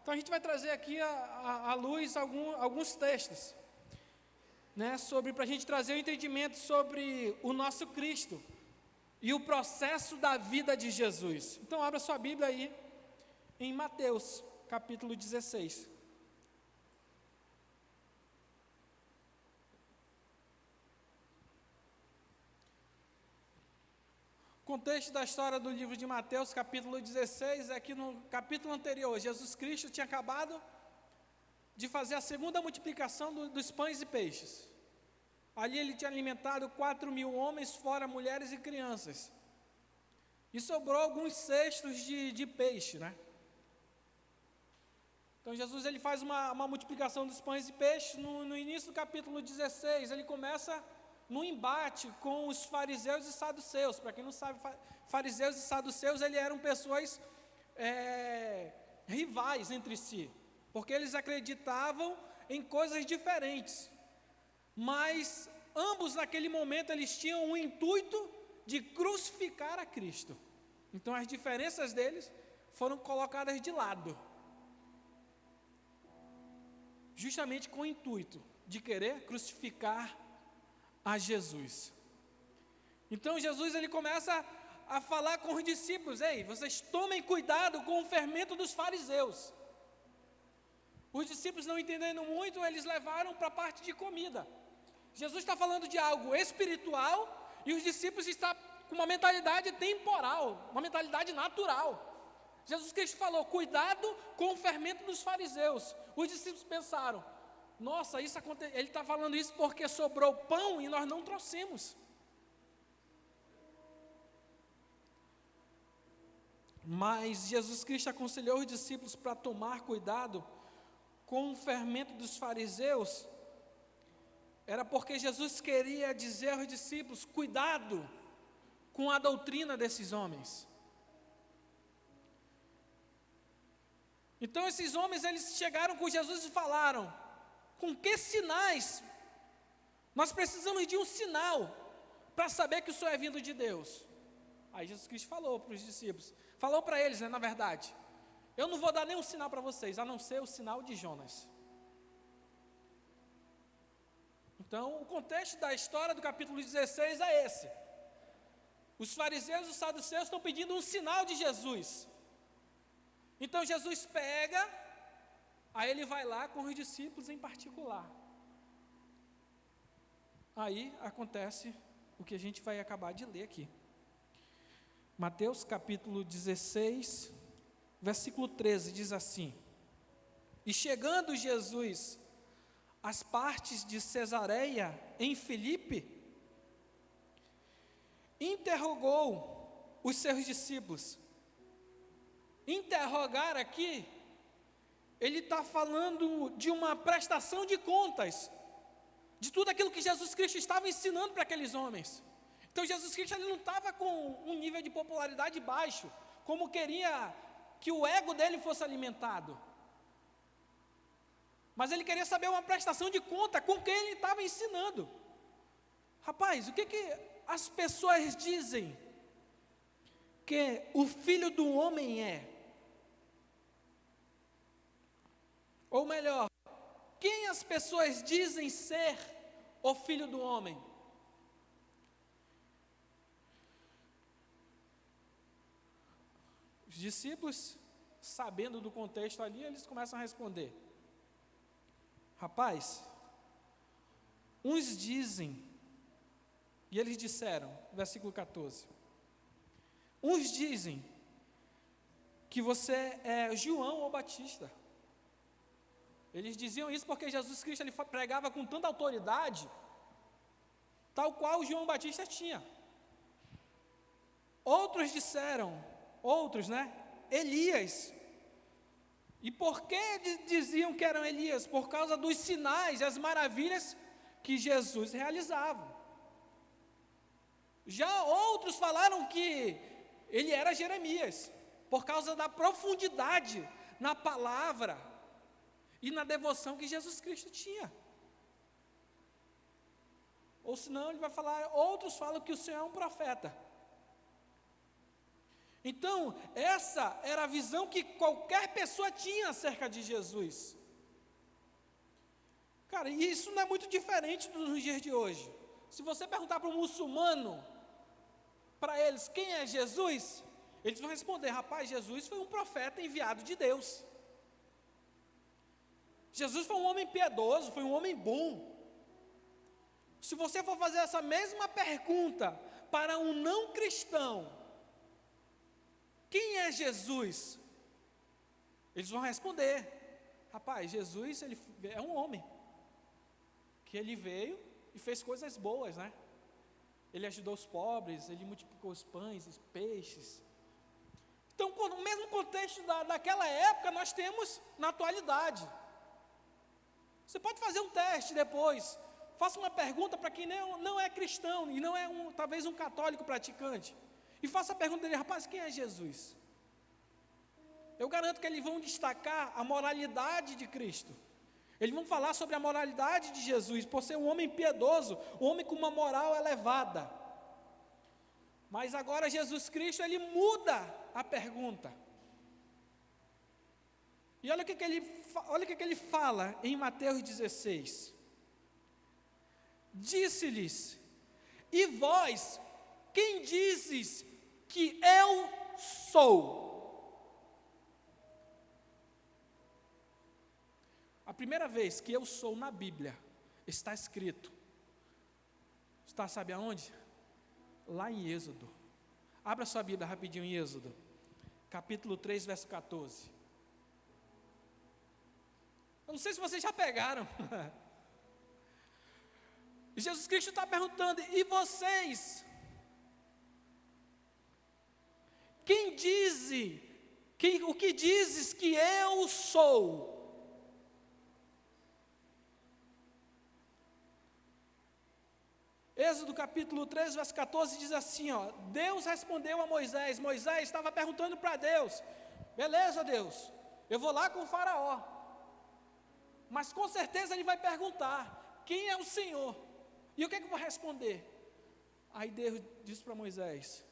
Então a gente vai trazer aqui à luz alguns textos, né, para a gente trazer o entendimento sobre o nosso Cristo e o processo da vida de Jesus. Então abra sua Bíblia aí em Mateus, capítulo 16. O contexto da história do livro de Mateus, capítulo 16, é que no capítulo anterior, Jesus Cristo tinha acabado de fazer a segunda multiplicação dos pães e peixes. Ali ele tinha alimentado 4.000 homens, fora mulheres e crianças. E sobrou alguns cestos de peixe, né? Então Jesus ele faz uma multiplicação dos pães e peixes. No início do capítulo 16, ele começa no embate com os fariseus e saduceus. Para quem não sabe, fariseus e saduceus eram pessoas rivais entre si, porque eles acreditavam em coisas diferentes. Mas ambos naquele momento eles tinham o intuito de crucificar a Cristo. Então as diferenças deles foram colocadas de lado, justamente com o intuito de querer crucificar a Jesus. Então Jesus ele começa a falar com os discípulos: ei, vocês tomem cuidado com o fermento dos fariseus. Os discípulos, não entendendo muito, eles levaram para a parte de comida. Jesus está falando de algo espiritual e os discípulos estão com uma mentalidade temporal, uma mentalidade natural. Jesus Cristo falou: cuidado com o fermento dos fariseus. Os discípulos pensaram: nossa, ele está falando isso porque sobrou pão e nós não trouxemos. Mas Jesus Cristo aconselhou os discípulos para tomar cuidado com o fermento dos fariseus. Era porque Jesus queria dizer aos discípulos: cuidado com a doutrina desses homens. Então esses homens, eles chegaram com Jesus e falaram: com que sinais? Nós precisamos de um sinal para saber que o Senhor é vindo de Deus. Aí Jesus Cristo falou para os discípulos, falou para eles, né, na verdade: eu não vou dar nenhum sinal para vocês, a não ser o sinal de Jonas. Então, o contexto da história do capítulo 16 é esse. Os fariseus e os saduceus estão pedindo um sinal de Jesus. Então, Jesus pega, aí ele vai lá com os discípulos em particular. Aí acontece o que a gente vai acabar de ler aqui. Mateus capítulo 16, versículo 13, diz assim: e chegando Jesus às partes de Cesareia, em Filipe, interrogou os seus discípulos. Interrogar aqui, ele está falando de uma prestação de contas, de tudo aquilo que Jesus Cristo estava ensinando para aqueles homens. Então Jesus Cristo ele não estava com um nível de popularidade baixo, como queria que o ego dele fosse alimentado. Mas ele queria saber uma prestação de conta com quem ele estava ensinando. Rapaz, o que as pessoas dizem que o Filho do Homem é? Ou melhor, quem as pessoas dizem ser o Filho do Homem? Os discípulos, sabendo do contexto ali, eles começam a responder: rapaz, uns dizem, e eles disseram, versículo 14, uns dizem que você é João ou Batista. Eles diziam isso porque Jesus Cristo ele pregava com tanta autoridade, tal qual João Batista tinha. Outros disseram, Elias. E por que diziam que eram Elias? Por causa dos sinais e as maravilhas que Jesus realizava. Já outros falaram que ele era Jeremias, por causa da profundidade na palavra e na devoção que Jesus Cristo tinha. Ou senão ele vai falar, outros falam que o Senhor é um profeta. Então, essa era a visão que qualquer pessoa tinha acerca de Jesus. Cara, e isso não é muito diferente dos dias de hoje. Se você perguntar para um muçulmano, para eles, quem é Jesus? Eles vão responder, rapaz, Jesus foi um profeta enviado de Deus. Jesus foi um homem piedoso, foi um homem bom. Se você for fazer essa mesma pergunta para um não cristão, quem é Jesus? Eles vão responder, rapaz, Jesus ele é um homem, que ele veio e fez coisas boas, né? Ele ajudou os pobres, ele multiplicou os pães, os peixes. Então, no mesmo contexto daquela época, nós temos na atualidade. Você pode fazer um teste depois, faça uma pergunta para quem não é cristão, e não é talvez um católico praticante, e faça a pergunta dele, rapaz, quem é Jesus? Eu garanto que eles vão destacar a moralidade de Cristo. Eles vão falar sobre a moralidade de Jesus, por ser um homem piedoso, um homem com uma moral elevada. Mas agora Jesus Cristo, ele muda a pergunta. E olha o que ele fala em Mateus 16. Disse-lhes, e vós, quem dizes que eu sou? A primeira vez que eu sou na Bíblia, está escrito, sabe aonde? Lá em Êxodo. Abra sua Bíblia rapidinho em Êxodo, capítulo 3, verso 14. Eu não sei se vocês já pegaram. Jesus Cristo está perguntando, e vocês? O que dizes que eu sou? Êxodo capítulo 3, verso 14 diz assim, ó, Deus respondeu a Moisés, Moisés estava perguntando para Deus, beleza Deus, eu vou lá com o faraó, mas com certeza ele vai perguntar, quem é o Senhor? E o que é que eu vou responder? Aí Deus disse para Moisés,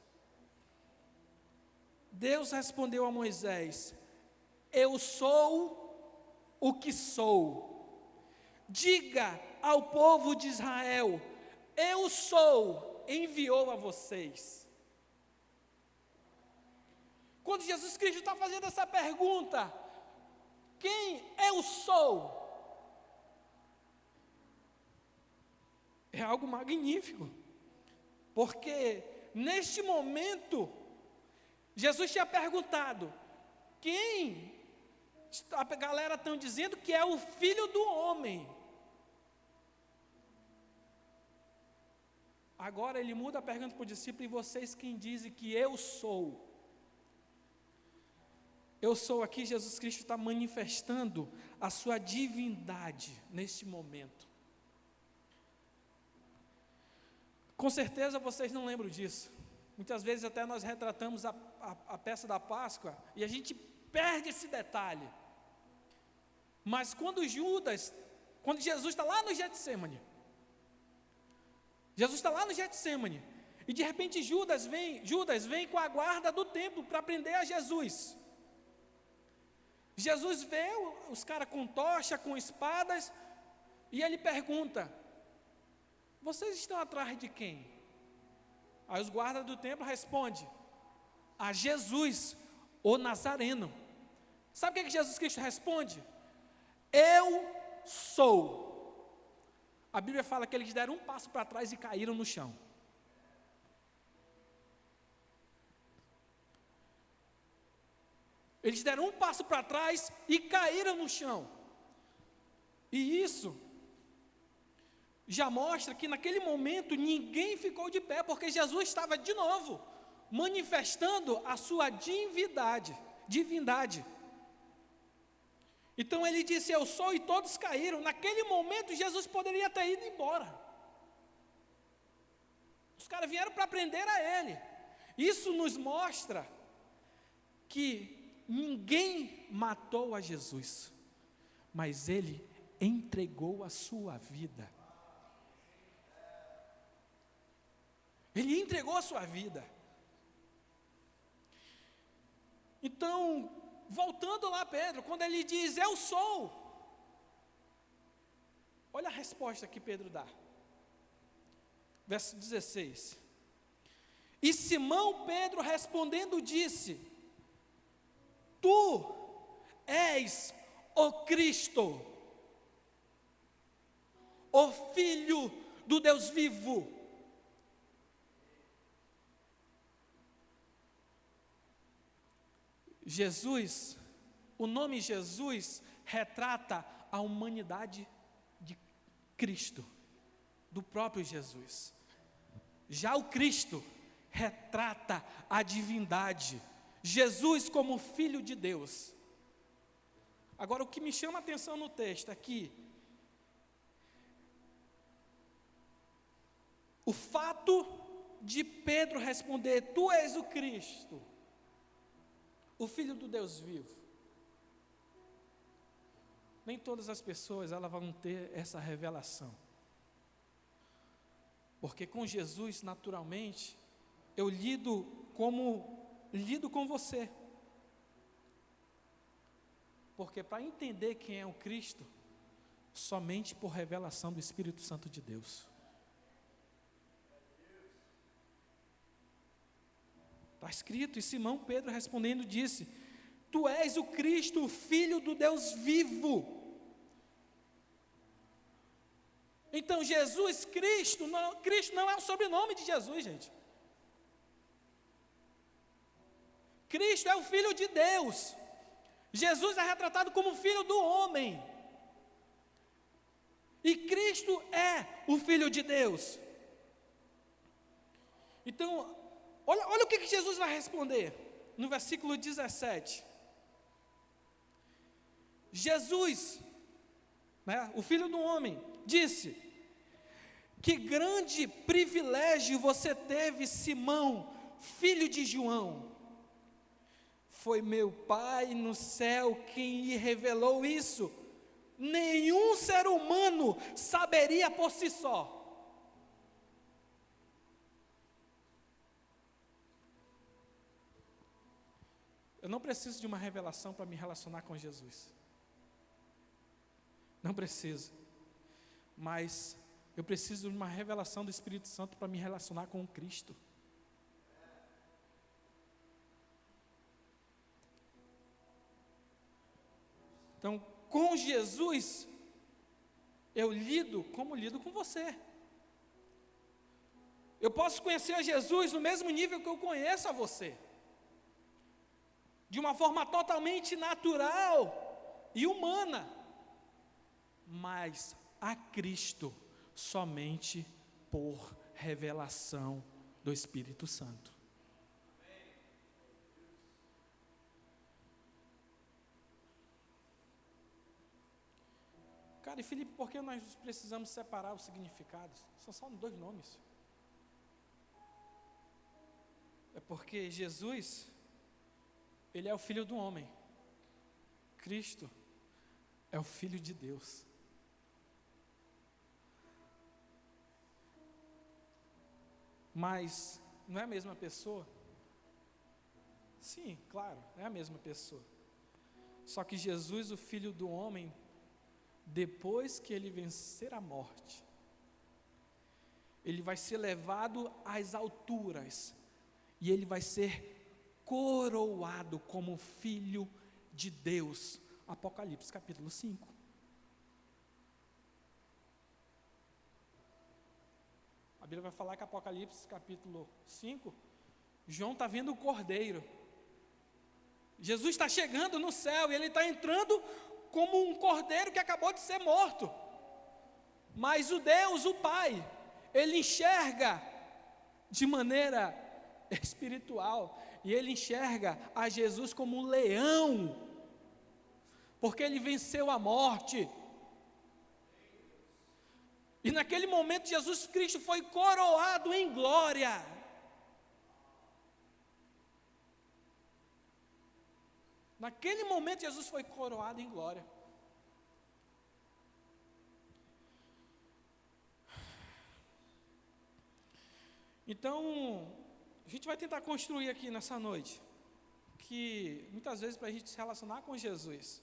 Deus respondeu a Moisés, eu sou o que sou, diga ao povo de Israel, eu sou, enviou a vocês. Quando Jesus Cristo está fazendo essa pergunta, quem eu sou? É algo magnífico, porque neste momento, Jesus tinha perguntado, a galera está dizendo que é o Filho do Homem. Agora ele muda a pergunta para o discípulo, e vocês quem dizem que eu sou? Eu sou aqui, Jesus Cristo está manifestando a sua divindade neste momento. Com certeza vocês não lembram disso. Muitas vezes até nós retratamos a peça da Páscoa, e a gente perde esse detalhe. Mas quando Jesus está lá no Getsemane, e de repente Judas vem com a guarda do templo para prender a Jesus. Jesus vê os caras com tocha, com espadas, e ele pergunta, vocês estão atrás de quem? Aí os guardas do templo respondem, a Jesus, o Nazareno. Sabe o que Jesus Cristo responde? Eu sou. A Bíblia fala que eles deram um passo para trás e caíram no chão. Eles deram um passo para trás e caíram no chão. E isso já mostra que naquele momento ninguém ficou de pé, porque Jesus estava de novo manifestando a sua divindade. Então ele disse, eu sou, e todos caíram. Naquele momento Jesus poderia ter ido embora. Os caras vieram para prender a ele. Isso nos mostra que ninguém matou a Jesus, mas ele entregou a sua vida. Ele entregou a sua vida. Então, voltando lá, Pedro, quando ele diz, eu sou, olha a resposta que Pedro dá. Verso 16. E Simão Pedro respondendo disse, tu és o Cristo, o Filho do Deus vivo. Jesus, o nome Jesus retrata a humanidade de Cristo, do próprio Jesus. Já o Cristo retrata a divindade, Jesus como Filho de Deus. Agora, o que me chama a atenção no texto aqui, o fato de Pedro responder, tu és o Cristo, o Filho do Deus vivo. Nem todas as pessoas elas vão ter essa revelação. Porque com Jesus, naturalmente, eu lido com você. Porque para entender quem é o Cristo, somente por revelação do Espírito Santo de Deus. Está escrito, e Simão Pedro respondendo disse, tu és o Cristo, o Filho do Deus vivo. Então Jesus Cristo não é o sobrenome de Jesus, gente. Cristo é o Filho de Deus. Jesus é retratado como Filho do homem. E Cristo é o Filho de Deus. Então, olha o que Jesus vai responder, no versículo 17. Jesus, o Filho do homem, disse, que grande privilégio você teve, Simão, filho de João. Foi meu Pai no céu quem lhe revelou isso. Nenhum ser humano saberia por si só. Eu não preciso de uma revelação para me relacionar com Jesus. Não preciso. Mas eu preciso de uma revelação do Espírito Santo para me relacionar com o Cristo. Então, com Jesus, eu lido como lido com você. Eu posso conhecer a Jesus no mesmo nível que eu conheço a você. De uma forma totalmente natural e humana. Mas a Cristo somente por revelação do Espírito Santo. Cara, e Felipe, por que nós precisamos separar os significados? São só 2 nomes. É porque Jesus, Ele é o Filho do homem. Cristo é o Filho de Deus. Mas não é a mesma pessoa? Sim, claro, é a mesma pessoa. Só que Jesus, o Filho do homem, depois que ele vencer a morte, ele vai ser levado às alturas e ele vai ser coroado como Filho de Deus. Apocalipse capítulo 5. A Bíblia vai falar que Apocalipse capítulo 5, João está vendo o Cordeiro. Jesus está chegando no céu e ele está entrando como um cordeiro que acabou de ser morto. Mas o Deus, o Pai, Ele enxerga de maneira espiritual. E Ele enxerga a Jesus como um leão, porque Ele venceu a morte. E naquele momento Jesus Cristo foi coroado em glória. Naquele momento Jesus foi coroado em glória. Então, a gente vai tentar construir aqui nessa noite, que muitas vezes para a gente se relacionar com Jesus,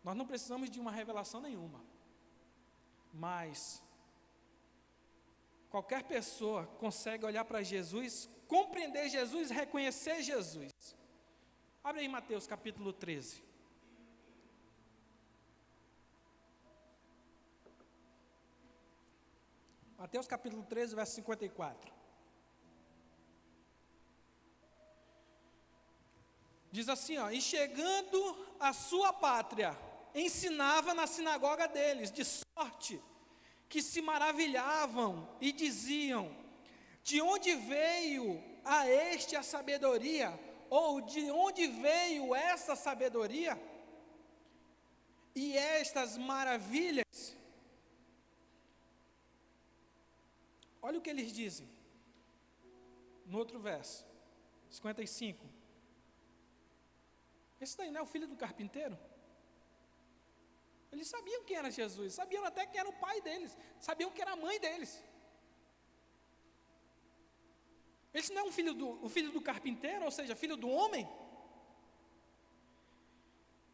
nós não precisamos de uma revelação nenhuma, mas qualquer pessoa consegue olhar para Jesus, compreender Jesus, reconhecer Jesus. Abre aí Mateus capítulo 13. Mateus capítulo 13, verso 54. Diz assim, ó: e chegando à sua pátria, ensinava na sinagoga deles, de sorte que se maravilhavam e diziam: de onde veio a este a sabedoria? Ou de onde veio essa sabedoria? E estas maravilhas? Olha o que eles dizem, no outro verso, 55. Esse daí não é o filho do carpinteiro? Eles sabiam quem era Jesus, sabiam até quem era o pai deles, sabiam quem era a mãe deles. Esse não é o filho do carpinteiro, ou seja, filho do homem?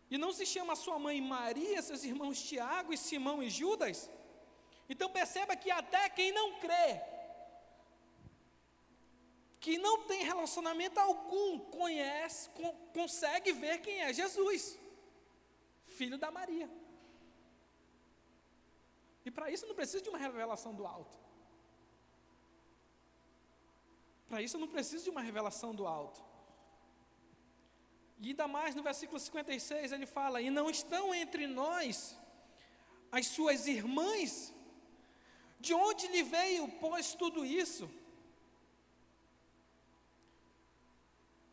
E não se chama sua mãe Maria, seus irmãos Tiago e Simão e Judas? Então perceba que até quem não crê, que não tem relacionamento algum, consegue ver quem é Jesus, filho da Maria. E para isso não precisa de uma revelação do alto. Para isso eu não preciso de uma revelação do alto. E ainda mais no versículo 56 ele fala: e não estão entre nós as suas irmãs? De onde lhe veio, pois, tudo isso?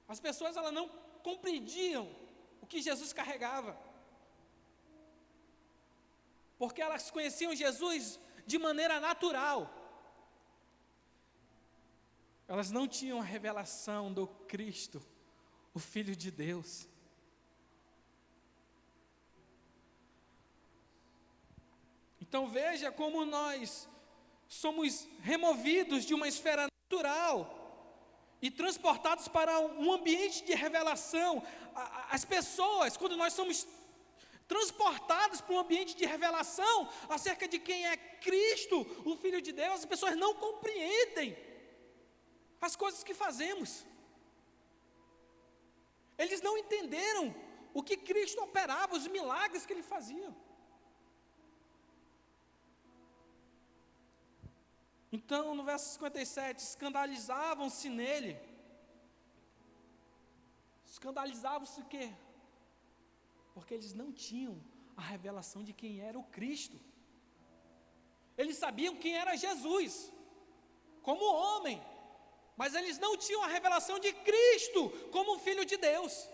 As pessoas elas não compreendiam o que Jesus carregava, porque elas conheciam Jesus de maneira natural. Elas não tinham a revelação do Cristo, o Filho de Deus. Então veja como nós somos removidos de uma esfera natural e transportados para um ambiente de revelação. As pessoas, quando nós somos transportados para um ambiente de revelação acerca de quem é Cristo, o Filho de Deus, as pessoas não compreendem as coisas que fazemos. Eles não entenderam o que Cristo operava, os milagres que Ele fazia. Então, no verso 57, escandalizavam-se nele. Escandalizavam-se o quê? Porque eles não tinham a revelação de quem era o Cristo. Eles sabiam quem era Jesus, como homem, mas eles não tinham a revelação de Cristo como Filho de Deus.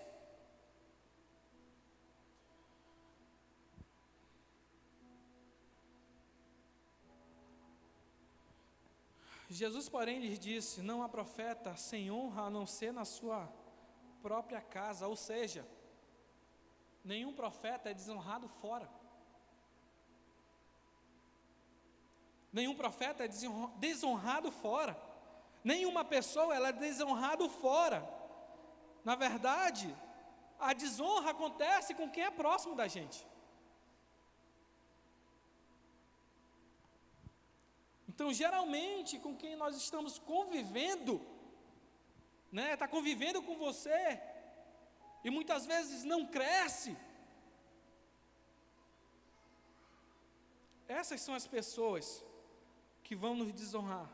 Jesus, porém, lhes disse: não há profeta sem honra a não ser na sua própria casa. Ou seja, nenhum profeta é desonrado fora. Nenhum profeta é desonrado fora. Nenhuma pessoa ela é desonrada fora. Na verdade, a desonra acontece com quem é próximo da gente. Então, geralmente, com quem nós estamos convivendo, está convivendo com você, e muitas vezes não cresce, essas são as pessoas que vão nos desonrar,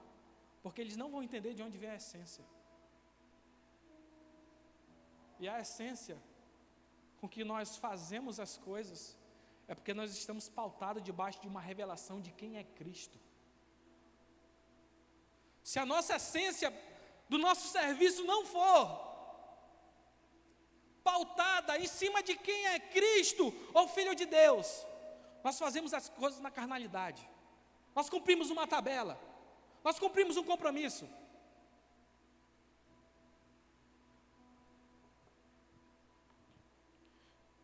porque eles não vão entender de onde vem a essência. E a essência com que nós fazemos as coisas é porque nós estamos pautados debaixo de uma revelação de quem é Cristo. Se a nossa essência do nosso serviço não for pautada em cima de quem é Cristo ou Filho de Deus, nós fazemos as coisas na carnalidade. Nós cumprimos uma tabela, nós cumprimos um compromisso.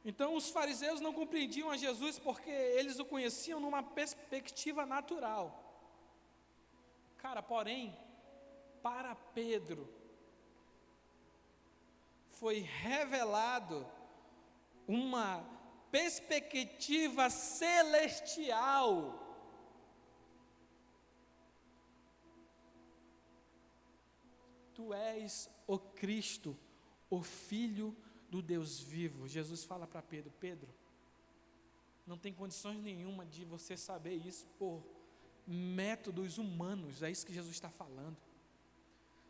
Então os fariseus não compreendiam a Jesus porque eles o conheciam numa perspectiva natural. Cara, porém, para Pedro, foi revelado uma perspectiva celestial. Tu és o Cristo, o Filho do Deus vivo. Jesus fala para Pedro: Pedro, não tem condições nenhuma de você saber isso por métodos humanos. É isso que Jesus está falando.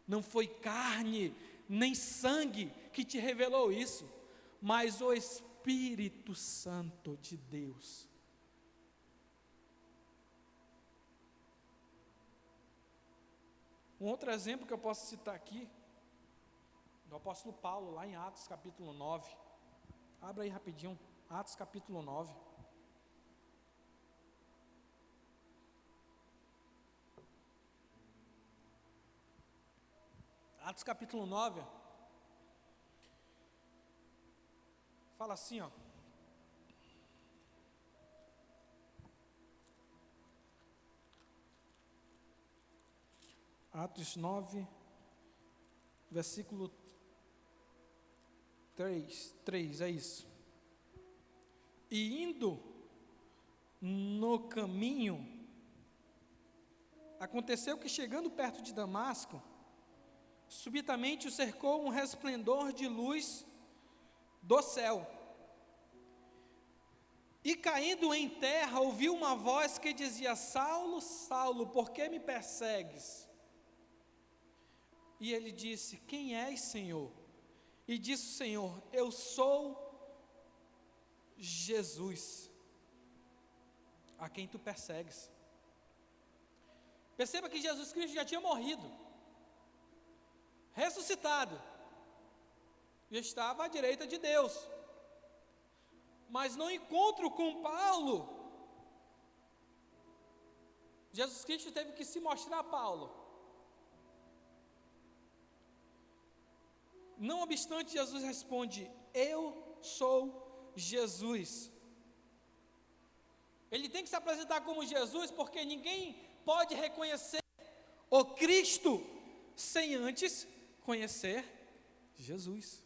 Não foi carne nem sangue que te revelou isso, mas o Espírito Santo de Deus. Um outro exemplo que eu posso citar aqui, do apóstolo Paulo, lá em Atos capítulo 9. Abra aí rapidinho, Atos capítulo 9. Atos capítulo 9, fala assim, ó. Atos 9, versículo 3, é isso. E indo no caminho, aconteceu que chegando perto de Damasco, subitamente o cercou um resplendor de luz do céu. E caindo em terra, ouviu uma voz que dizia: Saulo, Saulo, por que me persegues? E ele disse: quem és, Senhor? E disse o Senhor: eu sou Jesus, a quem tu persegues. Perceba que Jesus Cristo já tinha morrido, ressuscitado, e estava à direita de Deus. Mas no encontro com Paulo, Jesus Cristo teve que se mostrar a Paulo. Não obstante, Jesus responde: eu sou Jesus. Ele tem que se apresentar como Jesus, porque ninguém pode reconhecer o Cristo sem antes conhecer Jesus.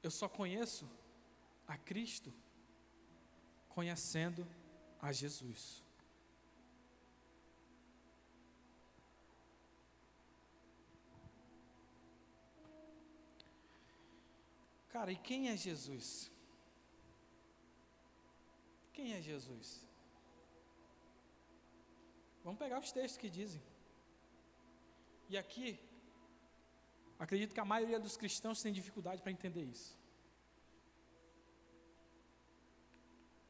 Eu só conheço a Cristo conhecendo a Jesus. Cara, e quem é Jesus? Quem é Jesus? Vamos pegar os textos que dizem. E aqui, acredito que a maioria dos cristãos tem dificuldade para entender isso.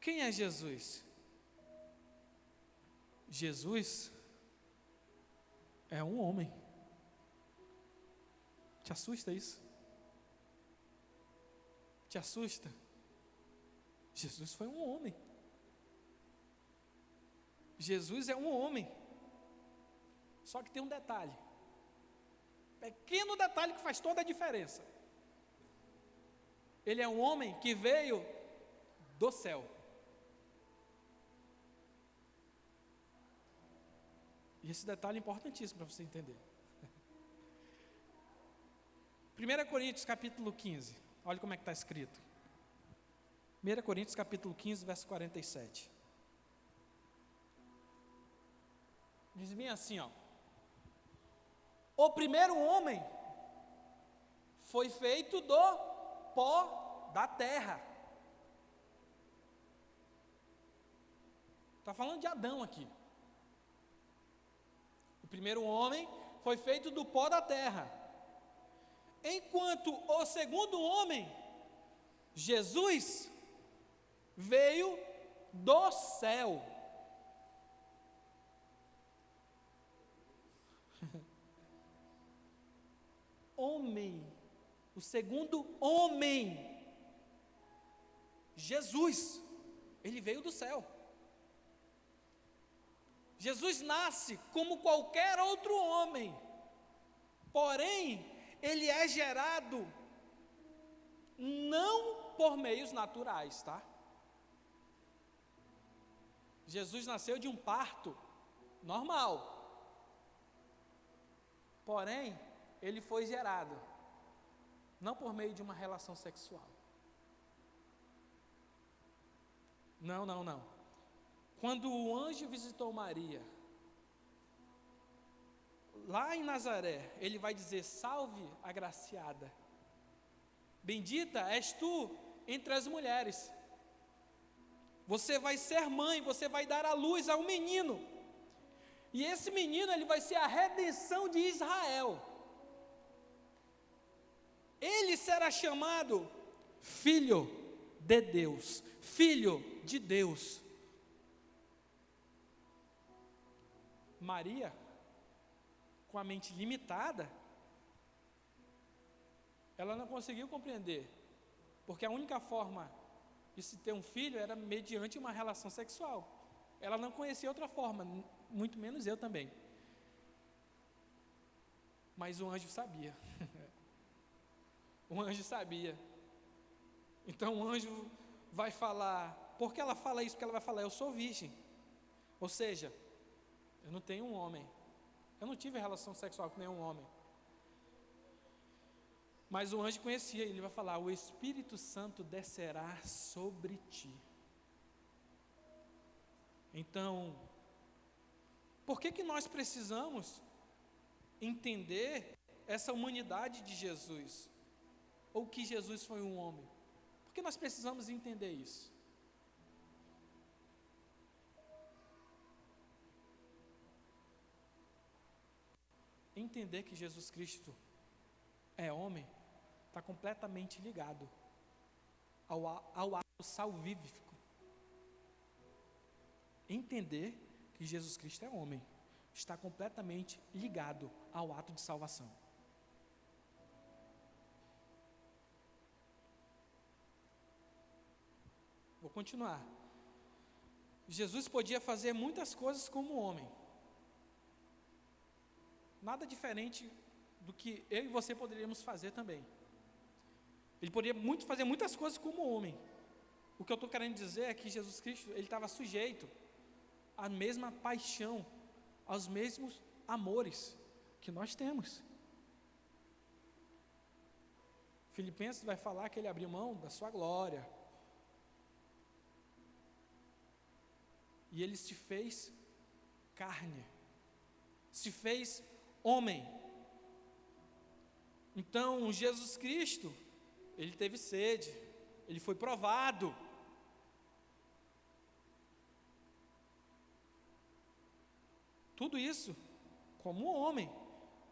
Quem é Jesus? Jesus é um homem. Te assusta isso? Te assusta? Jesus foi um homem. Jesus é um homem. Só que tem um detalhe. Pequeno detalhe que faz toda a diferença. Ele é um homem que veio do céu. E esse detalhe é importantíssimo para você entender. 1 Coríntios capítulo 15. Olha como é que está escrito. 1 Coríntios capítulo 15, verso 47. Diz bem assim, ó. O primeiro homem foi feito do pó da terra. Está falando de Adão aqui. O primeiro homem foi feito do pó da terra. Enquanto o segundo homem, Jesus, veio do céu. Homem, o segundo homem, Jesus, ele veio do céu. Jesus nasce como qualquer outro homem, porém, ele é gerado não por meios naturais, tá? Jesus nasceu de um parto normal. Porém, ele foi gerado, não por meio de uma relação sexual. Não. Quando o anjo visitou Maria, lá em Nazaré, ele vai dizer: salve, agraciada, bendita és tu entre as mulheres. Você vai ser mãe, você vai dar à luz a um menino. E esse menino, ele vai ser a redenção de Israel. Ele será chamado Filho de Deus, Filho de Deus. Maria, com a mente limitada, ela não conseguiu compreender, porque a única forma de se ter um filho era mediante uma relação sexual. Ela não conhecia outra forma, muito menos eu também. Mas o anjo sabia. O anjo sabia. Então o anjo vai falar. Por que ela fala isso? Porque ela vai falar: eu sou virgem. Ou seja, eu não tenho um homem. Eu não tive relação sexual com nenhum homem. Mas o anjo conhecia, ele vai falar: o Espírito Santo descerá sobre ti. Então, por que nós precisamos entender essa humanidade de Jesus? Ou que Jesus foi um homem? Por que nós precisamos entender isso? Entender que Jesus Cristo é homem está completamente ligado ao ato salvífico. Entender que Jesus Cristo é homem está completamente ligado ao ato de salvação. Vou continuar. Jesus podia fazer muitas coisas como homem. Nada diferente do que eu e você poderíamos fazer também. Ele poderia fazer muitas coisas como homem. O que eu estou querendo dizer é que Jesus Cristo, ele estava sujeito à mesma paixão, aos mesmos amores que nós temos. Filipenses vai falar que ele abriu mão da sua glória. E ele se fez carne, se fez homem. Então, Jesus Cristo, ele teve sede, ele foi provado. Tudo isso como homem.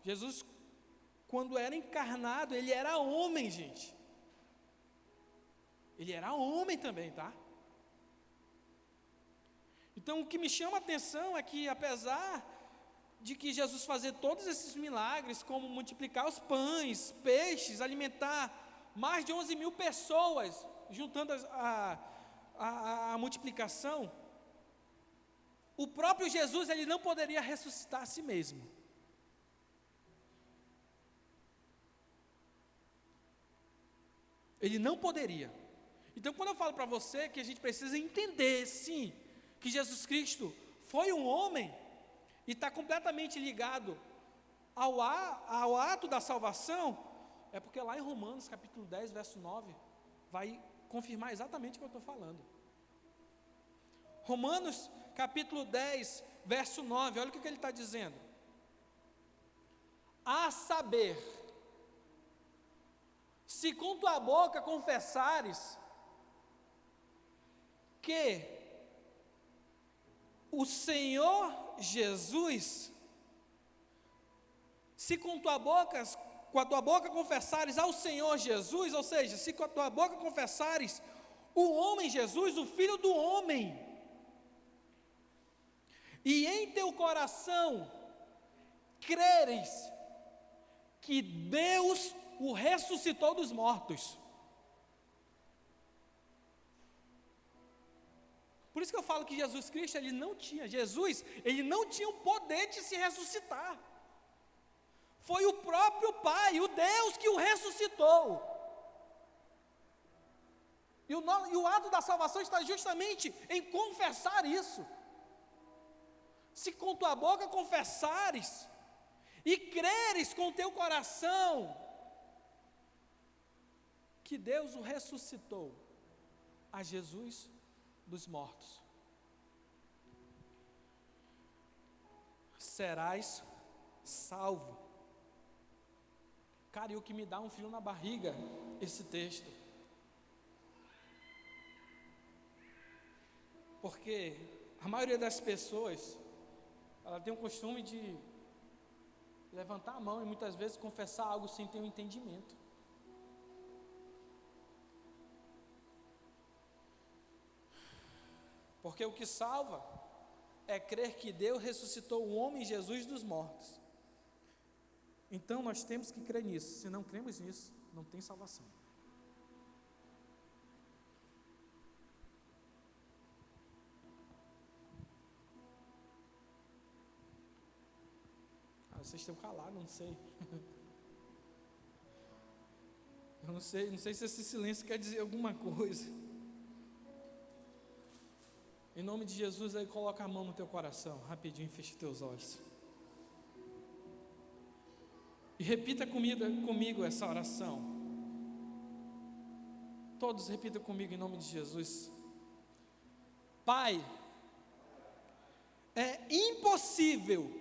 Jesus, quando era encarnado, ele era homem, gente. Ele era homem também, tá? Então, o que me chama a atenção é que, apesar de que Jesus fazer todos esses milagres, como multiplicar os pães, peixes, alimentar mais de 11.000 pessoas, juntando a multiplicação, o próprio Jesus, ele não poderia ressuscitar a si mesmo. Ele não poderia. Então, quando eu falo para você que a gente precisa entender, sim, que Jesus Cristo foi um homem, e está completamente ligado ao ato da salvação, é porque lá em Romanos capítulo 10, verso 9, vai confirmar exatamente o que eu estou falando. Romanos capítulo 10, verso 9, olha o que ele está dizendo. A saber, se com tua boca confessares que o Senhor Jesus, se com a tua boca confessares ao Senhor Jesus, ou seja, se com a tua boca confessares o homem Jesus, o Filho do homem, e em teu coração creres que Deus o ressuscitou dos mortos. Por isso que eu falo que Jesus Cristo, ele não tinha o poder de se ressuscitar. Foi o próprio Pai, o Deus que o ressuscitou. E o ato da salvação está justamente em confessar isso. Se com tua boca confessares, e creres com teu coração que Deus o ressuscitou a Jesus dos mortos, serás salvo. Cara, e o que me dá um frio na barriga, esse texto. Porque a maioria das pessoas, ela tem o costume de levantar a mão e muitas vezes confessar algo sem ter um entendimento. Porque o que salva é crer que Deus ressuscitou o homem Jesus dos mortos. Então nós temos que crer nisso. Se não cremos nisso, não tem salvação. Vocês estão calados, não sei. Eu não sei se esse silêncio quer dizer alguma coisa. Em nome de Jesus, aí coloca a mão no teu coração, rapidinho, feche teus olhos. E repita comigo essa oração. Todos repitam comigo em nome de Jesus. Pai, é impossível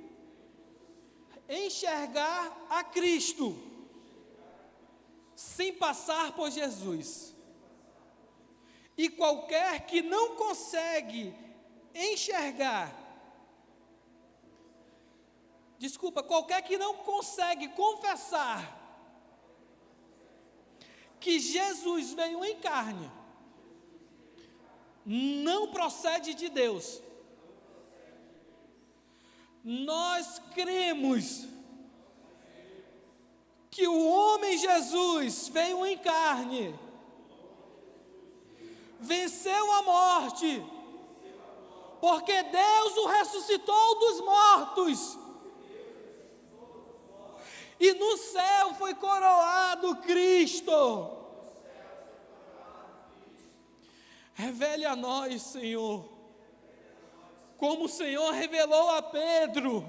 enxergar a Cristo sem passar por Jesus. E qualquer que não consegue qualquer que não consegue confessar que Jesus veio em carne, não procede de Deus. Nós cremos que o homem Jesus veio em carne, venceu a morte, porque Deus o ressuscitou dos mortos, e no céu foi coroado Cristo. Revele a nós, Senhor, como o Senhor revelou a Pedro,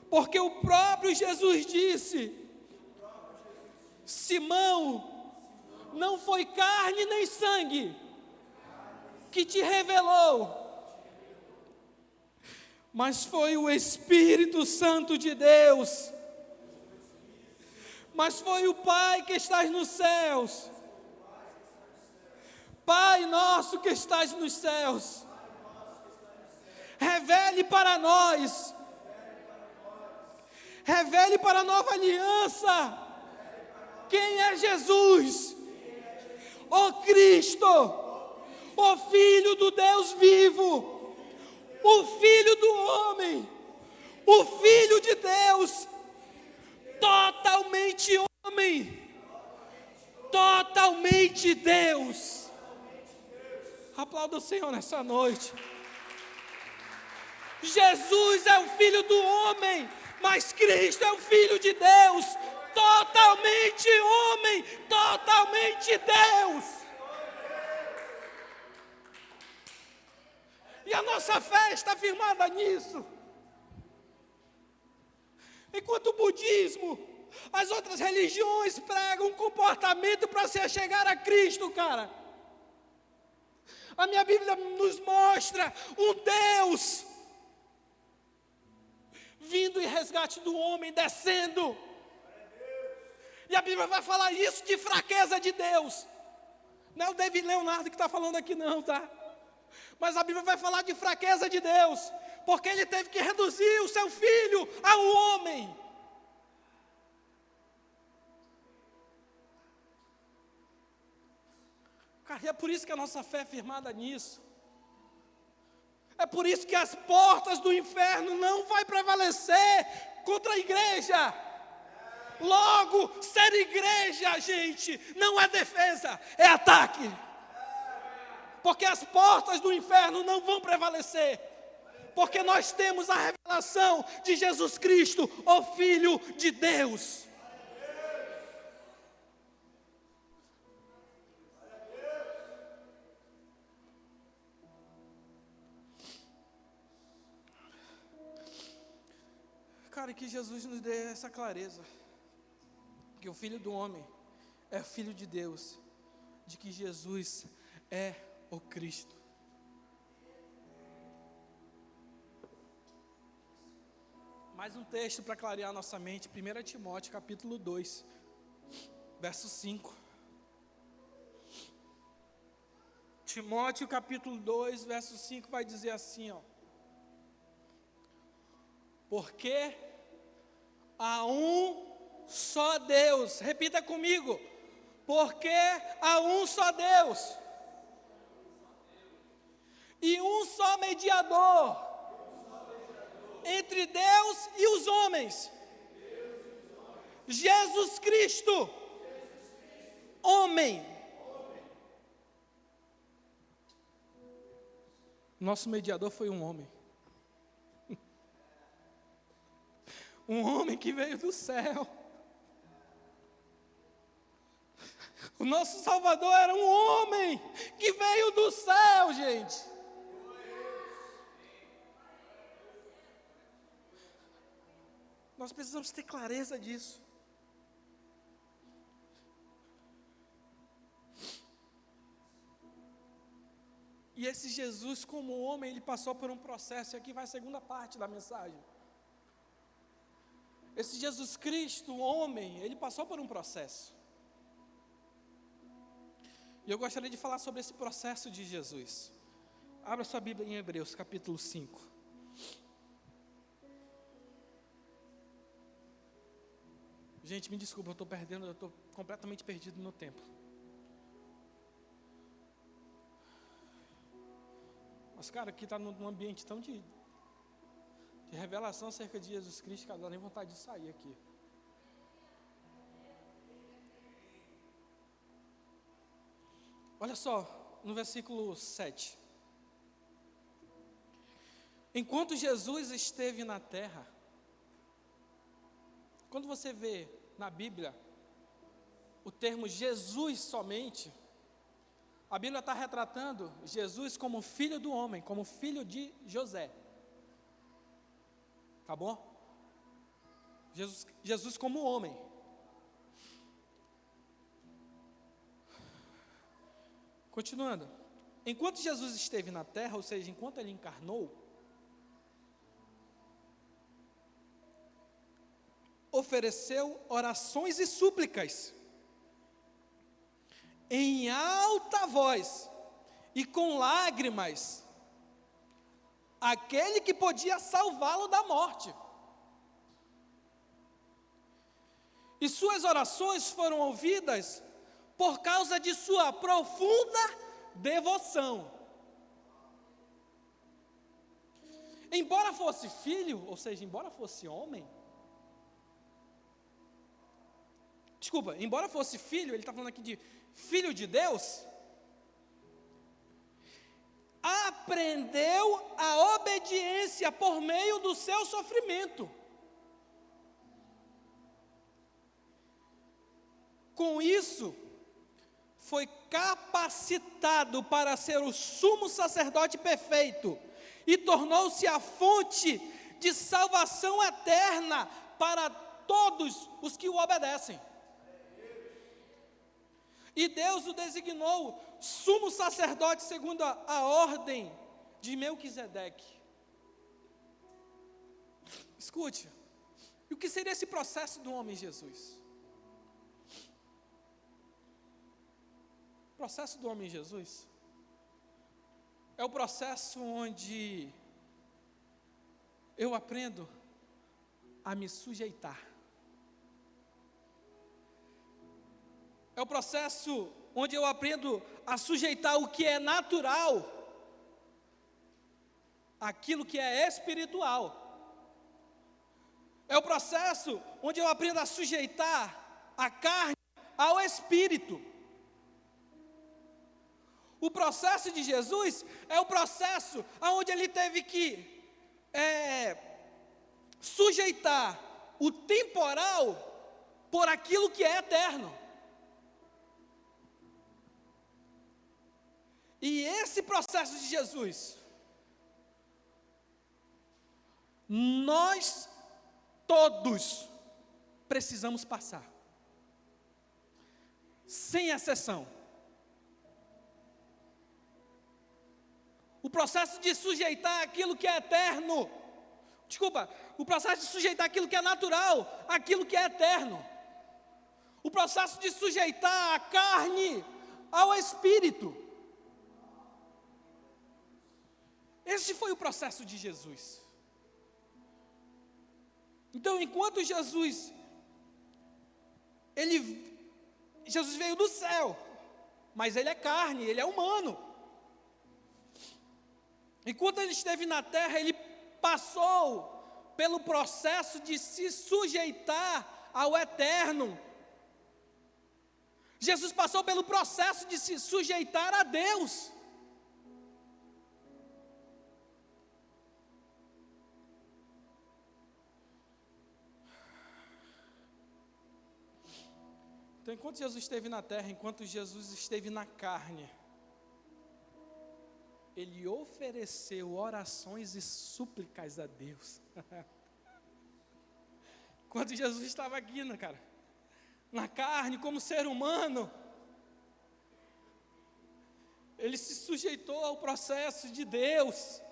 porque o próprio Jesus disse: Simão, não foi carne nem sangue que te revelou, mas foi o Espírito Santo de Deus, mas foi o Pai que estás nos céus. Pai nosso que estás nos céus, revele para nós, revele para a nova aliança, quem é Jesus, o Cristo, o Filho do Deus vivo, o Filho do homem, o Filho de Deus, totalmente homem, totalmente Deus. Aplauda o Senhor nessa noite. Jesus é o Filho do homem, mas Cristo é o Filho de Deus, totalmente homem, totalmente Deus. E a nossa fé está firmada nisso. Enquanto o budismo, as outras religiões pregam um comportamento para se achegar a Cristo, cara. A minha Bíblia nos mostra um Deus vindo em resgate do homem, descendo. E a Bíblia vai falar isso de fraqueza de Deus. Não é o David Leonardo que está falando aqui não, tá? Mas a Bíblia vai falar de fraqueza de Deus, porque Ele teve que reduzir o seu Filho ao homem. Cara, e é por isso que a nossa fé é firmada nisso. É por isso que as portas do inferno não vai prevalecer contra a igreja. Logo, ser igreja, gente, não é defesa, é ataque. Porque as portas do inferno não vão prevalecer. Porque nós temos a revelação de Jesus Cristo, o Filho de Deus. Pai, que Jesus nos dê essa clareza, que o Filho do Homem é o Filho de Deus, de que Jesus é o Cristo. Mais um texto para clarear nossa mente, 1 Timóteo capítulo 2, verso 5. Timóteo capítulo 2, verso 5 vai dizer assim, ó: porque há um só Deus, repita comigo, porque há um só Deus, e um só mediador entre Deus e os homens, Jesus Cristo, homem. Nosso mediador foi um homem. Um homem que veio do céu. O nosso Salvador era um homem que veio do céu, gente. Nós precisamos ter clareza disso. E esse Jesus, como homem, ele passou por um processo, e aqui vai a segunda parte da mensagem. Esse Jesus Cristo, homem, ele passou por um processo. E eu gostaria de falar sobre esse processo de Jesus. Abra sua Bíblia em Hebreus, capítulo 5. Gente, me desculpa, eu estou completamente perdido no tempo. Mas, cara, aqui está num ambiente tão de revelação acerca de Jesus Cristo, que não dá nem vontade de sair aqui. Olha só, no versículo 7. Enquanto Jesus esteve na terra, quando você vê na Bíblia o termo Jesus somente, a Bíblia está retratando Jesus como filho do homem, como filho de José. Tá bom? Jesus como homem. Continuando. Enquanto Jesus esteve na terra, ou seja, enquanto ele encarnou, ofereceu orações e súplicas em alta voz e com lágrimas àquele que podia salvá-lo da morte. E suas orações foram ouvidas por causa de sua profunda devoção. Embora fosse filho, ou seja, embora fosse homem, embora fosse filho, ele está falando aqui de filho de Deus, aprendeu a obediência por meio do seu sofrimento. Com isso, foi capacitado para ser o sumo sacerdote perfeito e tornou-se a fonte de salvação eterna para todos os que o obedecem. E Deus o designou sumo sacerdote segundo a ordem de Melquisedeque. Escute, e o que seria esse processo do homem Jesus? O processo do homem Jesus é o processo onde eu aprendo a me sujeitar. É o processo onde eu aprendo a sujeitar o que é natural àquilo que é espiritual. É o processo onde eu aprendo a sujeitar a carne ao espírito. O processo de Jesus é o processo onde ele teve que sujeitar o temporal por aquilo que é eterno. E esse processo de Jesus, nós todos precisamos passar, sem exceção. O processo de sujeitar aquilo que é eterno, o processo de sujeitar aquilo que é natural, aquilo que é eterno. O processo de sujeitar a carne ao espírito. Esse foi o processo de Jesus. Então, enquanto Jesus veio do céu, mas ele é carne, ele é humano. Enquanto ele esteve na terra, ele passou pelo processo de se sujeitar ao eterno. Jesus passou pelo processo de se sujeitar a Deus. Então, enquanto Jesus esteve na terra, enquanto Jesus esteve na carne, ele ofereceu orações e súplicas a Deus. Enquanto Jesus estava aqui, na carne, como ser humano, ele se sujeitou ao processo de Deus,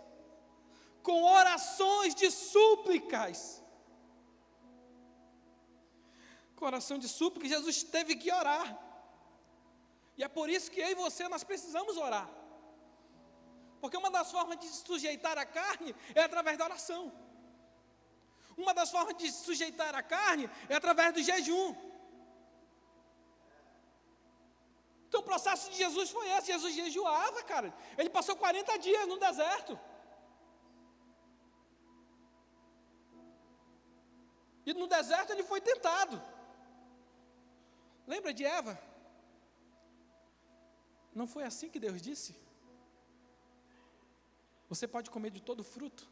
com orações de súplicas. Com oração de súplica, Jesus teve que orar. E é por isso que eu e você, nós precisamos orar. Porque uma das formas de sujeitar a carne é através da oração. Uma das formas de sujeitar a carne é através do jejum. Então o processo de Jesus foi esse. Jesus jejuava, Ele passou 40 dias no deserto. E no deserto ele foi tentado. Lembra de Eva? Não foi assim que Deus disse? Você pode comer de todo fruto.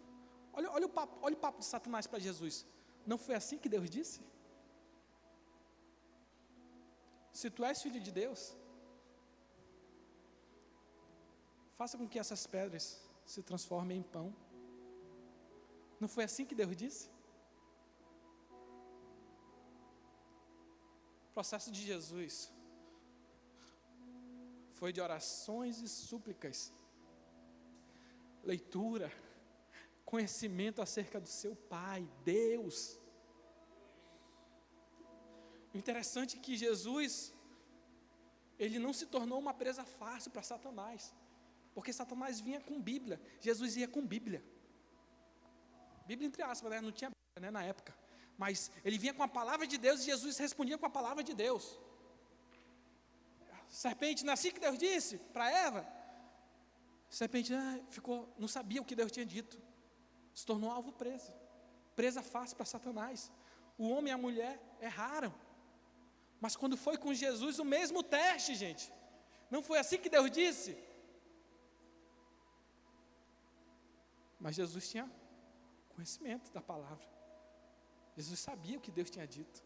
Olha o papo de Satanás para Jesus. Não foi assim que Deus disse? Se tu és filho de Deus, faça com que essas pedras se transformem em pão. Não foi assim que Deus disse? O processo de Jesus foi de orações e súplicas, leitura, conhecimento acerca do seu Pai, Deus. O interessante é que Jesus, ele não se tornou uma presa fácil para Satanás, porque Satanás vinha com Bíblia, Jesus ia com Bíblia. Bíblia entre aspas, não tinha Bíblia, na época. Mas ele vinha com a palavra de Deus e Jesus respondia com a palavra de Deus. Serpente, não é assim que Deus disse para Eva? A serpente não sabia o que Deus tinha dito. Se tornou alvo presa fácil para Satanás. O homem e a mulher erraram. Mas quando foi com Jesus, o mesmo teste, gente. Não foi assim que Deus disse? Mas Jesus tinha conhecimento da palavra. Jesus sabia o que Deus tinha dito.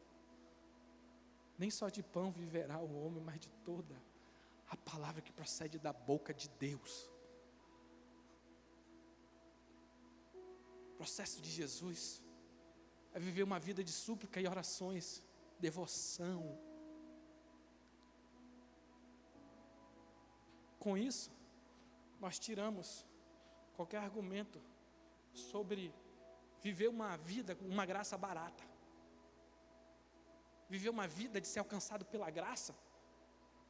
Nem só de pão viverá o homem, mas de toda a palavra que procede da boca de Deus. O processo de Jesus é viver uma vida de súplica e orações, devoção. Com isso, nós tiramos qualquer argumento sobre viver uma vida com uma graça barata. Viver uma vida de ser alcançado pela graça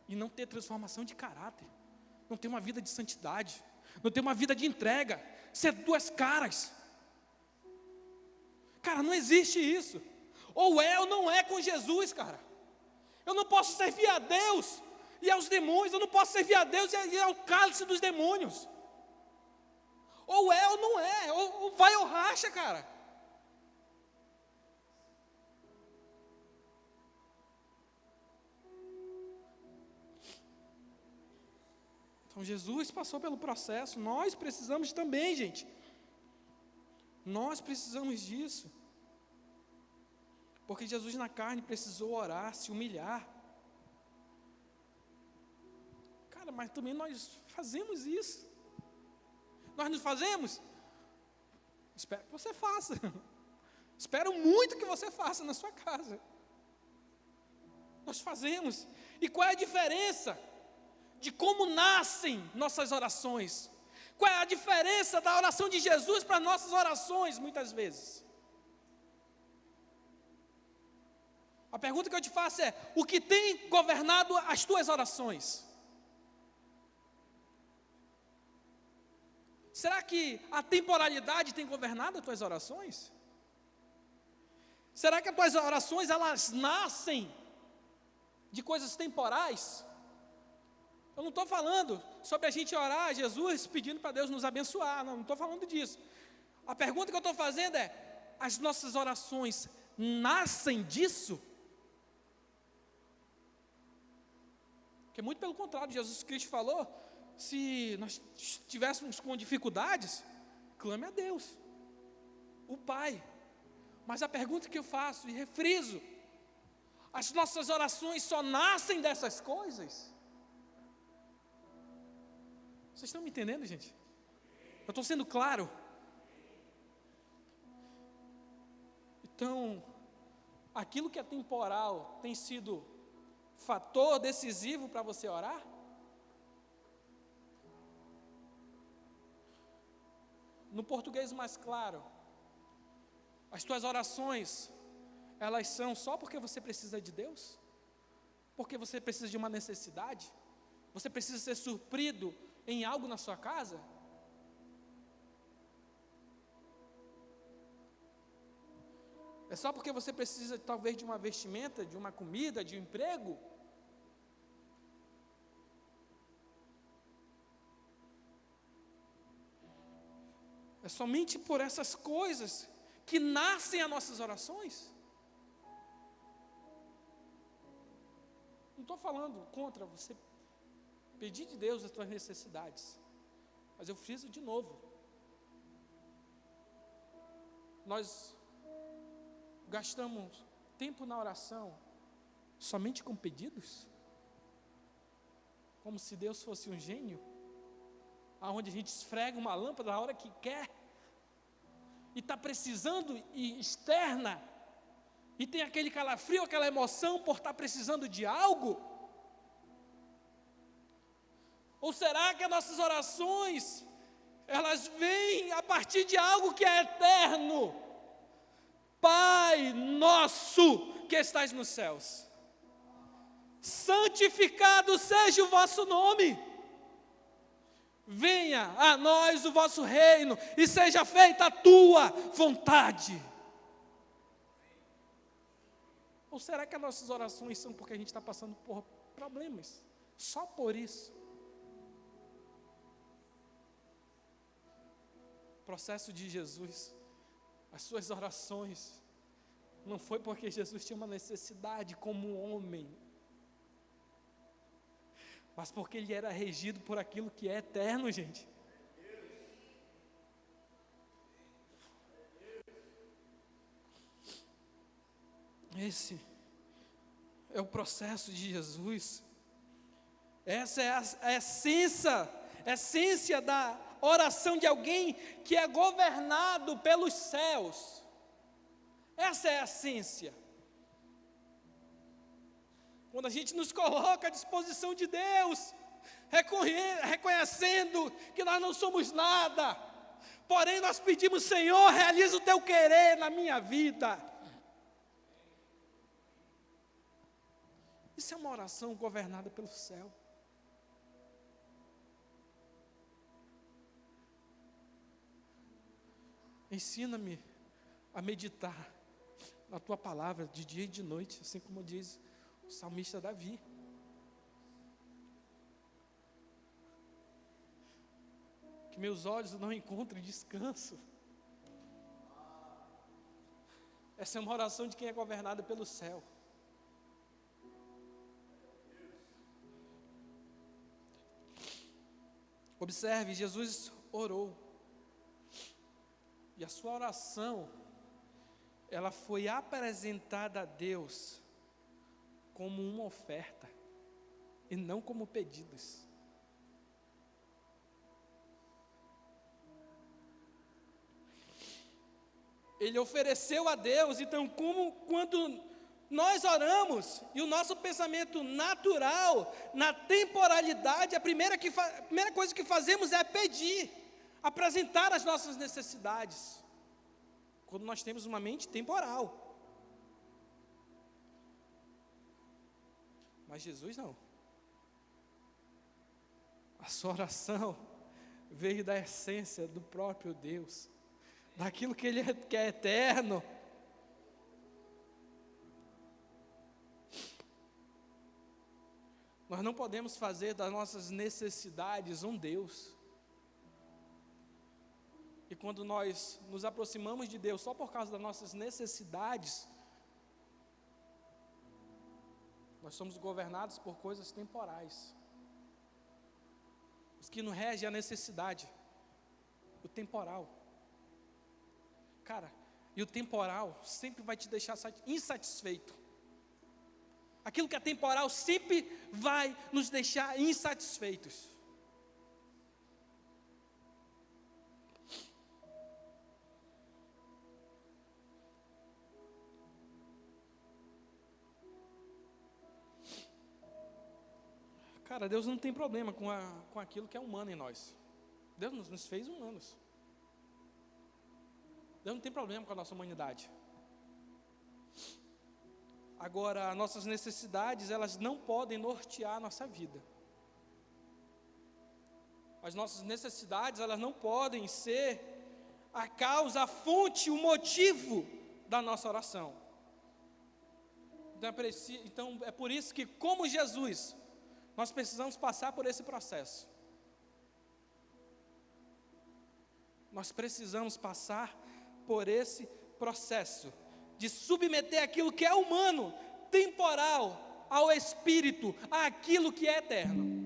e não ter transformação de caráter, não ter uma vida de santidade, não ter uma vida de entrega, ser duas caras. Não existe isso. Ou é ou não é com Jesus, Eu não posso servir a Deus e aos demônios, eu não posso servir a Deus e ao cálice dos demônios. Ou é ou não é, ou vai ou racha, Então Jesus passou pelo processo, nós precisamos também, gente. Nós precisamos disso. Porque Jesus na carne precisou orar, se humilhar. Mas também nós fazemos isso. Nós não fazemos? Espero que você faça. Espero muito que você faça na sua casa. Nós fazemos. E qual é a diferença de como nascem nossas orações? Qual é a diferença da oração de Jesus para nossas orações, muitas vezes? A pergunta que eu te faço é: o que tem governado as tuas orações? Será que a temporalidade tem governado as tuas orações? Será que as tuas orações, elas nascem de coisas temporais? Eu não estou falando sobre a gente orar a Jesus pedindo para Deus nos abençoar, não estou falando disso. A pergunta que eu estou fazendo é: as nossas orações nascem disso? Porque muito pelo contrário, Jesus Cristo falou, se nós estivéssemos com dificuldades, clame a Deus, o Pai. Mas a pergunta que eu faço e refriso: as nossas orações só nascem dessas coisas? Vocês estão me entendendo, gente? Eu estou sendo claro? Então, aquilo que é temporal tem sido fator decisivo para você orar? No português mais claro, as tuas orações, elas são só porque você precisa de Deus? Porque você precisa de uma necessidade? Você precisa ser suprido em algo na sua casa? É só porque você precisa talvez de uma vestimenta, de uma comida, de um emprego? É somente por essas coisas que nascem as nossas orações? Não estou falando contra você pedir de Deus as tuas necessidades, mas eu friso de novo: nós gastamos tempo na oração somente com pedidos? Como se Deus fosse um gênio, aonde a gente esfrega uma lâmpada na hora que quer, e está precisando e externa, e tem aquele calafrio, aquela emoção por estar precisando de algo? Ou será que as nossas orações, elas vêm a partir de algo que é eterno? Pai nosso que estás nos céus, santificado seja o vosso nome, venha a nós o vosso reino, e seja feita a tua vontade. Ou será que as nossas orações são porque a gente está passando por problemas, só por isso? O processo de Jesus, as suas orações, não foi porque Jesus tinha uma necessidade como homem, mas porque ele era regido por aquilo que é eterno, gente. Esse é o processo de Jesus. Essa é a essência da oração de alguém que é governado pelos céus. Essa é a essência. Quando a gente nos coloca à disposição de Deus, reconhecendo que nós não somos nada, porém nós pedimos: Senhor, realiza o teu querer na minha vida. Isso é uma oração governada pelo céu. Ensina-me a meditar na tua palavra de dia e de noite, assim como diz o salmista Davi. Que meus olhos não encontrem descanso. Essa é uma oração de quem é governado pelo céu. Observe, Jesus orou. E a sua oração, ela foi apresentada a Deus como uma oferta, e não como pedidos. ele ofereceu a Deus. Então, quando nós oramos, e o nosso pensamento natural, na temporalidade, a primeira coisa que fazemos é pedir, apresentar as nossas necessidades, quando nós temos uma mente temporal. Mas Jesus não. A sua oração veio da essência do próprio Deus, daquilo que Ele que é eterno. Nós não podemos fazer das nossas necessidades um Deus. E quando nós nos aproximamos de Deus só por causa das nossas necessidades, nós somos governados por coisas temporais. Os que nos regem a necessidade, o temporal. Cara, e o temporal sempre vai te deixar insatisfeito. Aquilo que é temporal sempre vai nos deixar insatisfeitos. Cara, Deus não tem problema com aquilo que é humano em nós. Deus nos fez humanos. Deus não tem problema com a nossa humanidade. Agora, nossas necessidades, elas não podem nortear a nossa vida. As nossas necessidades, elas não podem ser a causa, a fonte, o motivo da nossa oração. Então é por isso que, como Jesus, nós precisamos passar por esse processo. Nós precisamos passar por esse processo de submeter aquilo que é humano, temporal, ao Espírito, àquilo que é eterno.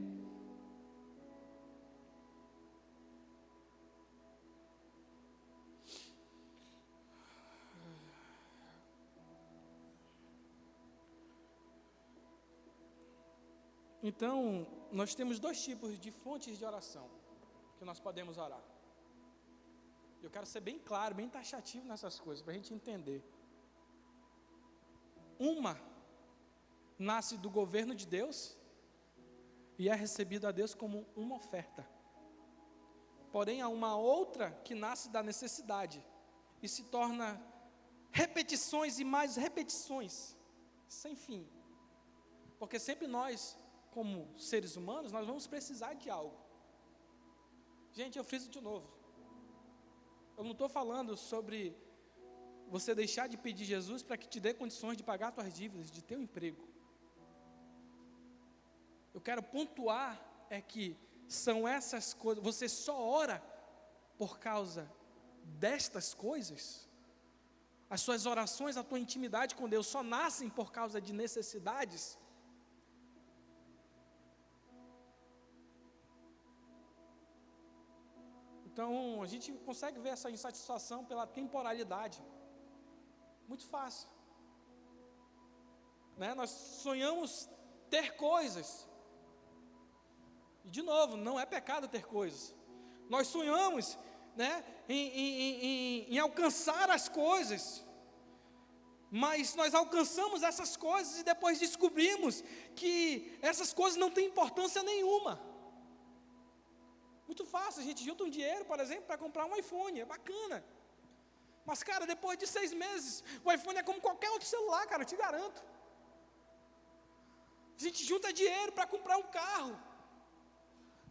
Então, nós temos dois tipos de fontes de oração que nós podemos orar. Eu quero ser bem claro, bem taxativo nessas coisas, para a gente entender. Uma nasce do governo de Deus e é recebida a Deus como uma oferta. Porém, há uma outra que nasce da necessidade e se torna repetições e mais repetições, sem fim. Porque sempre nós, como seres humanos, nós vamos precisar de algo. Gente, eu friso de novo. Eu não estou falando sobre você deixar de pedir Jesus para que te dê condições de pagar suas dívidas, de ter um emprego. Eu quero pontuar é que são essas coisas, você só ora por causa destas coisas. As suas orações, a tua intimidade com Deus só nascem por causa de necessidades. Então, a gente consegue ver essa insatisfação pela temporalidade. Muito fácil. Né? Nós sonhamos ter coisas. E, de novo, não é pecado ter coisas. Nós sonhamos, né, em alcançar as coisas. Mas nós alcançamos essas coisas e depois descobrimos que essas coisas não têm importância nenhuma. Muito fácil, a gente junta um dinheiro, por exemplo, para comprar um iPhone, é bacana. Mas, cara, depois de 6 meses, o iPhone é como qualquer outro celular, cara, eu te garanto. A gente junta dinheiro para comprar um carro.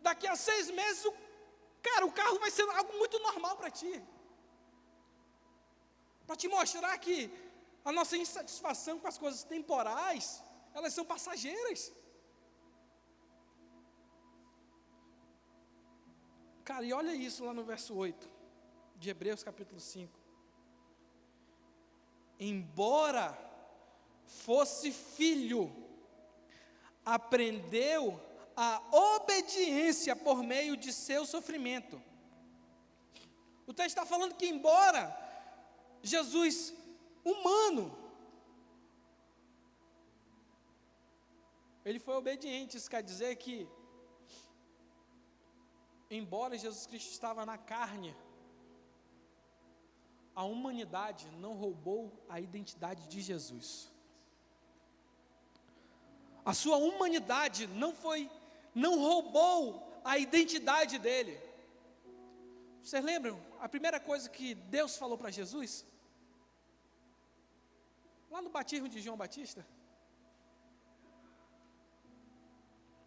Daqui a 6 meses, o carro vai ser algo muito normal para ti. Para te mostrar que a nossa insatisfação com as coisas temporais, elas são passageiras. Cara, e olha isso lá no verso 8, de Hebreus capítulo 5. Embora fosse filho, aprendeu a obediência por meio de seu sofrimento. O texto está falando que embora Jesus, humano, ele foi obediente. Isso quer dizer que, embora Jesus Cristo estava na carne, a humanidade não roubou a identidade de Jesus. A sua humanidade não roubou a identidade dele. Vocês lembram a primeira coisa que Deus falou para Jesus? Lá no batismo de João Batista.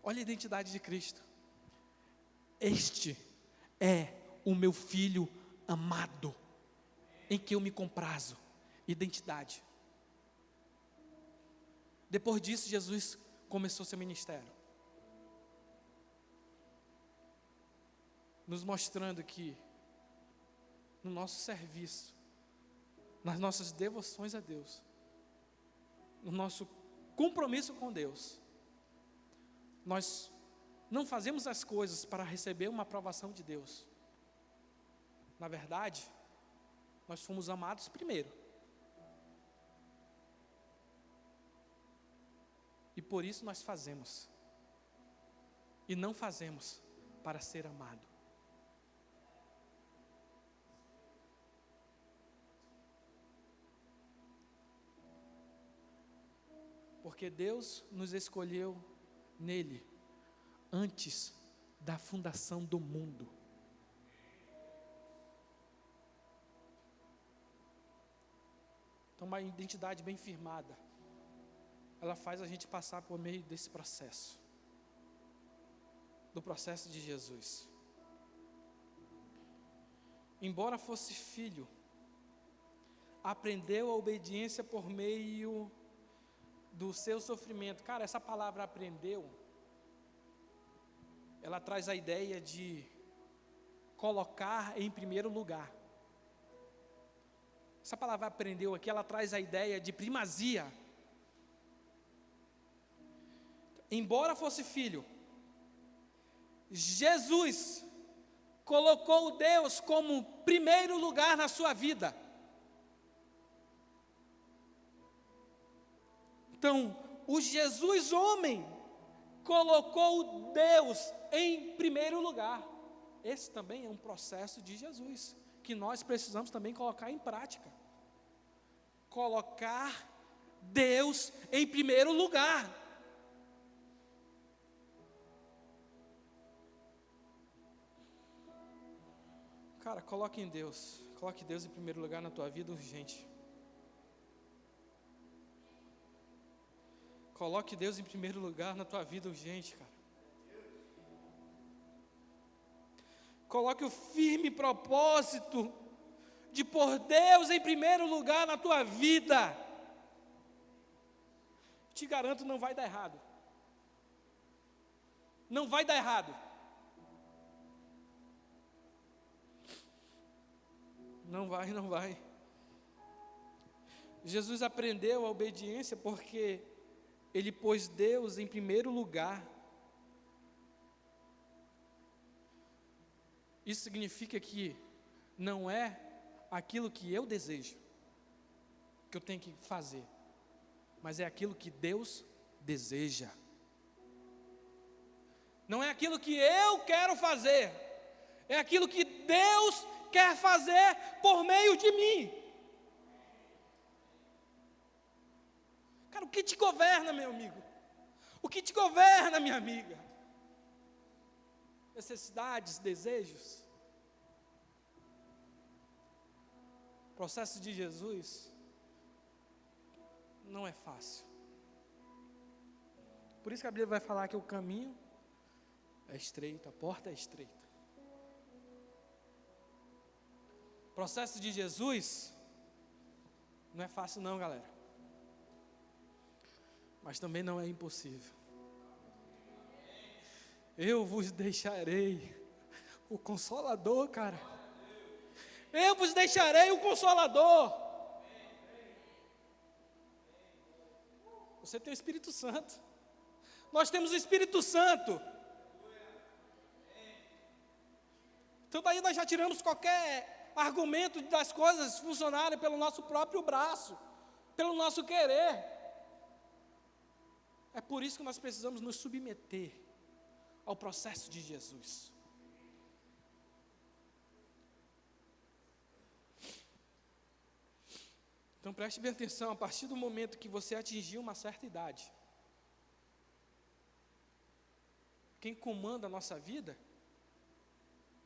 Olha a identidade de Cristo. Este é o meu filho amado, em que eu me comprazo. Identidade. Depois disso, Jesus começou seu ministério, nos mostrando que no nosso serviço, nas nossas devoções a Deus, no nosso compromisso com Deus, nós não fazemos as coisas para receber uma aprovação de Deus. Na verdade, nós fomos amados primeiro. E por isso nós fazemos. E não fazemos para ser amado. Porque Deus nos escolheu nele antes da fundação do mundo. Então, uma identidade bem firmada, ela faz a gente passar por meio desse processo, do processo de Jesus. Embora fosse filho, aprendeu a obediência por meio do seu sofrimento. Cara, essa palavra aprendeu, ela traz a ideia de colocar em primeiro lugar. Essa palavra aprendeu aqui, ela traz a ideia de primazia. Embora fosse filho, Jesus colocou Deus como primeiro lugar na sua vida. Então, o Jesus homem colocou Deus em primeiro lugar. Esse também é um processo de Jesus, que nós precisamos também colocar em prática. Colocar Deus em primeiro lugar. Cara, coloque Deus em primeiro lugar na tua vida urgente. Coloque Deus em primeiro lugar na tua vida urgente, cara. Coloque o firme propósito de pôr Deus em primeiro lugar na tua vida. Te garanto, não vai dar errado. Não vai dar errado. Não vai. Jesus aprendeu a obediência porque ele pôs Deus em primeiro lugar. Isso significa que não é aquilo que eu desejo, que eu tenho que fazer, mas é aquilo que Deus deseja. Não é aquilo que eu quero fazer, é aquilo que Deus quer fazer por meio de mim. Cara, o que te governa, meu amigo? O que te governa, minha amiga? Necessidades, desejos? O processo de Jesus não é fácil. Por isso que a Bíblia vai falar que o caminho é estreito, a porta é estreita. O processo de Jesus não é fácil não, galera. Mas também não é impossível. Eu vos deixarei o Consolador, cara. Eu vos deixarei o Consolador. Você tem o Espírito Santo. Nós temos o Espírito Santo. Então daí nós já tiramos qualquer argumento das coisas funcionarem pelo nosso próprio braço, pelo nosso querer. É por isso que nós precisamos nos submeter ao processo de Jesus. Então preste bem atenção, a partir do momento que você atingir uma certa idade, quem comanda a nossa vida,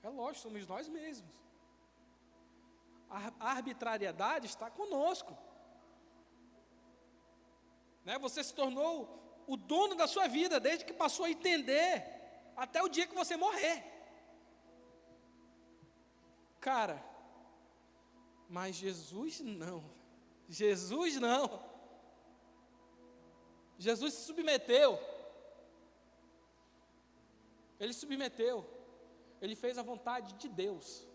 é lógico, somos nós mesmos. A arbitrariedade está conosco. Né? Você se tornou o dono da sua vida, desde que passou a entender, até o dia que você morrer. Cara, mas Jesus não. Jesus não. Jesus se submeteu. Ele submeteu. Ele fez a vontade de Deus.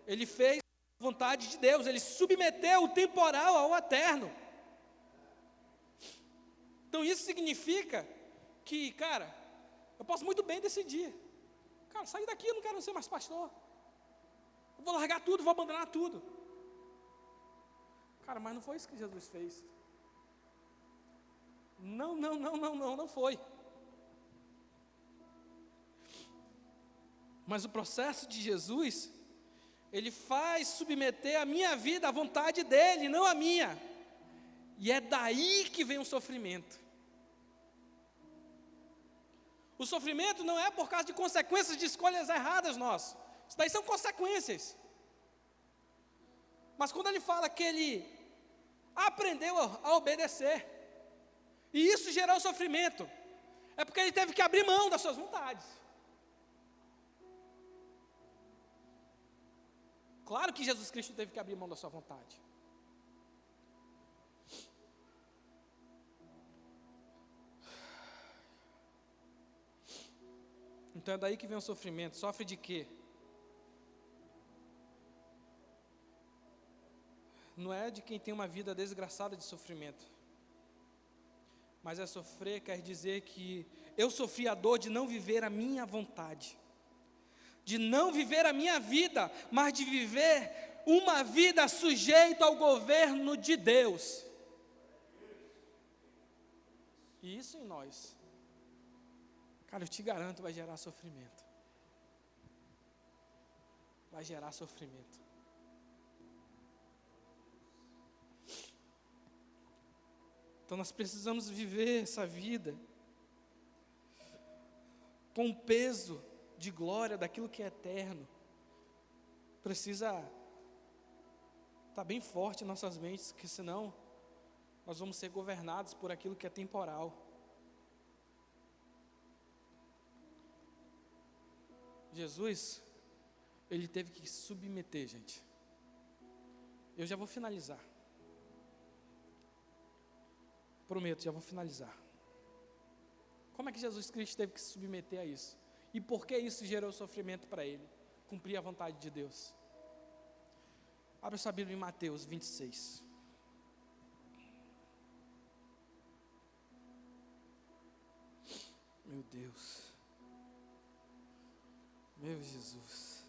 Ele fez a vontade de Deus. Ele submeteu o temporal ao eterno. Então isso significa que, cara, eu posso muito bem decidir. Cara, sair daqui, eu não quero ser mais pastor. Eu vou largar tudo, vou abandonar tudo. Cara, mas não foi isso que Jesus fez. Não foi. Mas o processo de Jesus, ele faz submeter a minha vida à vontade dele, não a minha. E é daí que vem o sofrimento. O sofrimento não é por causa de consequências de escolhas erradas nossas. Isso daí são consequências. Mas quando ele fala que ele aprendeu a obedecer, e isso gerou sofrimento, é porque ele teve que abrir mão das suas vontades. Claro que Jesus Cristo teve que abrir mão da sua vontade. Então é daí que vem o sofrimento. Sofre de quê? Não é de quem tem uma vida desgraçada de sofrimento. Mas é sofrer quer dizer que eu sofri a dor de não viver a minha vontade. De não viver a minha vida, mas de viver uma vida sujeita ao governo de Deus. E isso em nós, cara, eu te garanto, vai gerar sofrimento. Vai gerar sofrimento. Então nós precisamos viver essa vida com o peso de glória daquilo que é eterno. Precisa estar bem forte em nossas mentes, porque senão nós vamos ser governados por aquilo que é temporal. Jesus, ele teve que se submeter, gente. Eu já vou finalizar. Prometo, já vou finalizar. Como é que Jesus Cristo teve que se submeter a isso? E por que isso gerou sofrimento para ele? Cumprir a vontade de Deus. Abra sua Bíblia em Mateus 26. Meu Deus. Meu Jesus.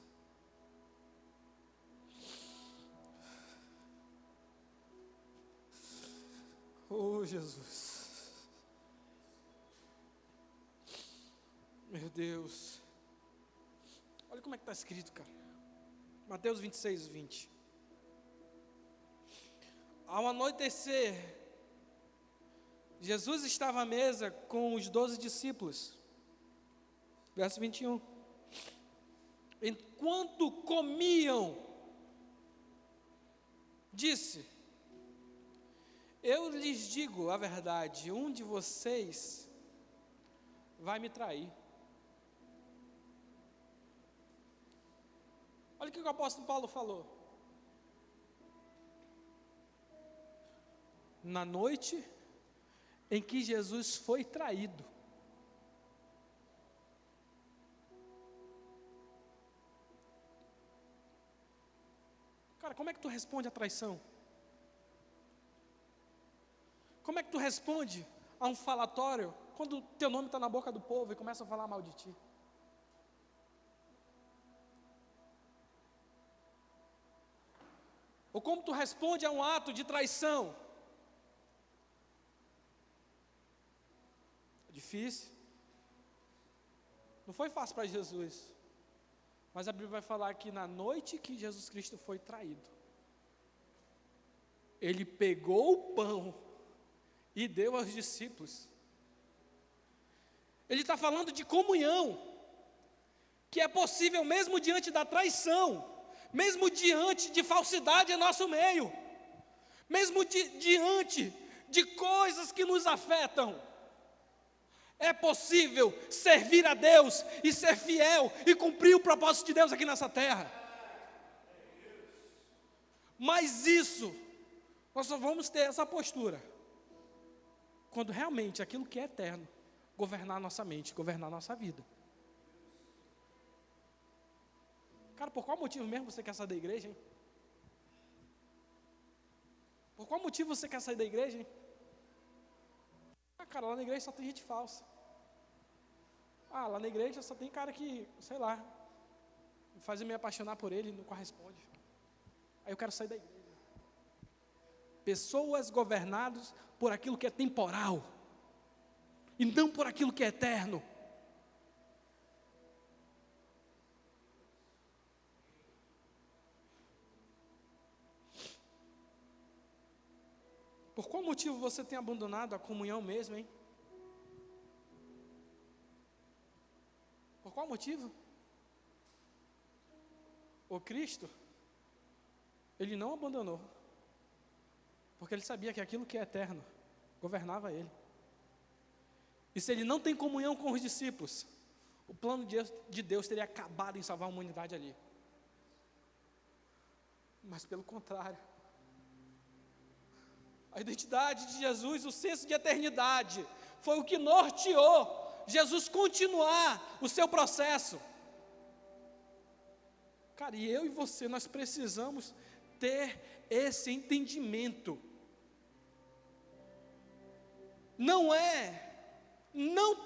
Oh, Jesus. Meu Deus. Olha como é que está escrito, cara. Mateus 26, 20. Ao anoitecer, Jesus estava à mesa com os 12 discípulos. Verso 21. Enquanto comiam, disse: eu lhes digo a verdade, um de vocês vai me trair. Olha o que o apóstolo Paulo falou. Na noite em que Jesus foi traído. Cara, como é que tu responde à traição? Como é que tu responde a um falatório quando teu nome está na boca do povo e começa a falar mal de ti? Ou como tu responde a um ato de traição? É difícil. Não foi fácil para Jesus. Mas a Bíblia vai falar que na noite que Jesus Cristo foi traído, Ele pegou o pão e deu aos discípulos. Ele está falando de comunhão, que é possível mesmo diante da traição, mesmo diante de falsidade em nosso meio, mesmo diante de coisas que nos afetam. É possível servir a Deus e ser fiel e cumprir o propósito de Deus aqui nessa terra. Mas isso, nós só vamos ter essa postura quando realmente aquilo que é eterno governar a nossa mente, governar a nossa vida. Cara, por qual motivo mesmo você quer sair da igreja, hein? Por qual motivo você quer sair da igreja, hein? Ah, cara, lá na igreja só tem gente falsa. Ah, lá na igreja só tem cara que, sei lá, faz eu me apaixonar por ele e não corresponde. Aí eu quero sair da igreja. Pessoas governadas por aquilo que é temporal e não por aquilo que é eterno. Por qual motivo você tem abandonado a comunhão mesmo, hein? Por qual motivo? O Cristo, Ele não abandonou, porque Ele sabia que aquilo que é eterno governava Ele. E se Ele não tem comunhão com os discípulos, o plano de Deus teria acabado em salvar a humanidade ali. Mas pelo contrário, a identidade de Jesus, o senso de eternidade, foi o que norteou Jesus continuar o seu processo. Cara, e eu e você, nós precisamos ter esse entendimento. Não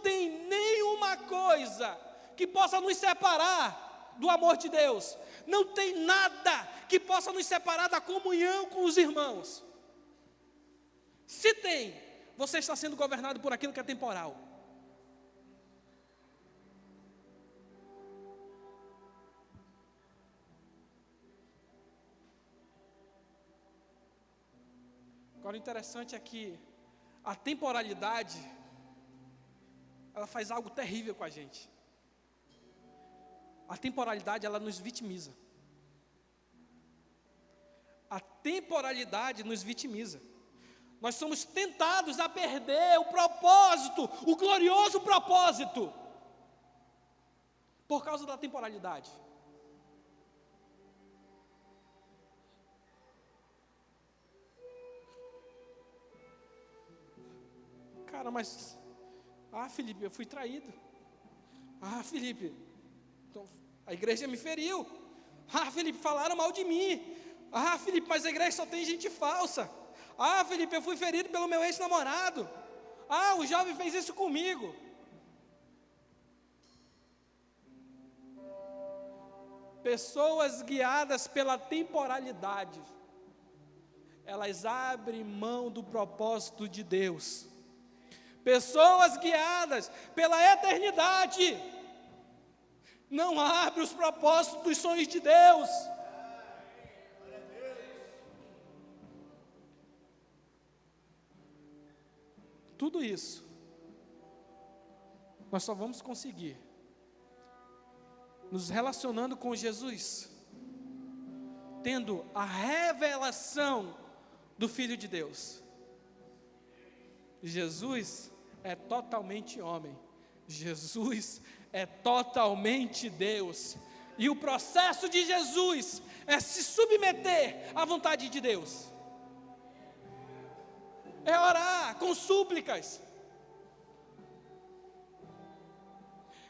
tem nenhuma coisa que possa nos separar do amor de Deus. Não tem nada que possa nos separar da comunhão com os irmãos. Se tem, você está sendo governado por aquilo que é temporal. Agora o interessante é que a temporalidade, ela faz algo terrível com a gente. A temporalidade, ela nos vitimiza. A temporalidade nos vitimiza. Nós somos tentados a perder o propósito, o glorioso propósito, por causa da temporalidade. Cara, mas, Felipe, eu fui traído. Felipe, então, a igreja me feriu. Felipe, falaram mal de mim. Felipe, mas a igreja só tem gente falsa. Felipe, eu fui ferido pelo meu ex-namorado. O jovem fez isso comigo. Pessoas guiadas pela temporalidade, elas abrem mão do propósito de Deus. Pessoas guiadas pela eternidade não abrem os propósitos dos sonhos de Deus. Tudo isso nós só vamos conseguir nos relacionando com Jesus, tendo a revelação do Filho de Deus. Jesus é totalmente homem, Jesus é totalmente Deus, e o processo de Jesus é se submeter à vontade de Deus, é orar com súplicas.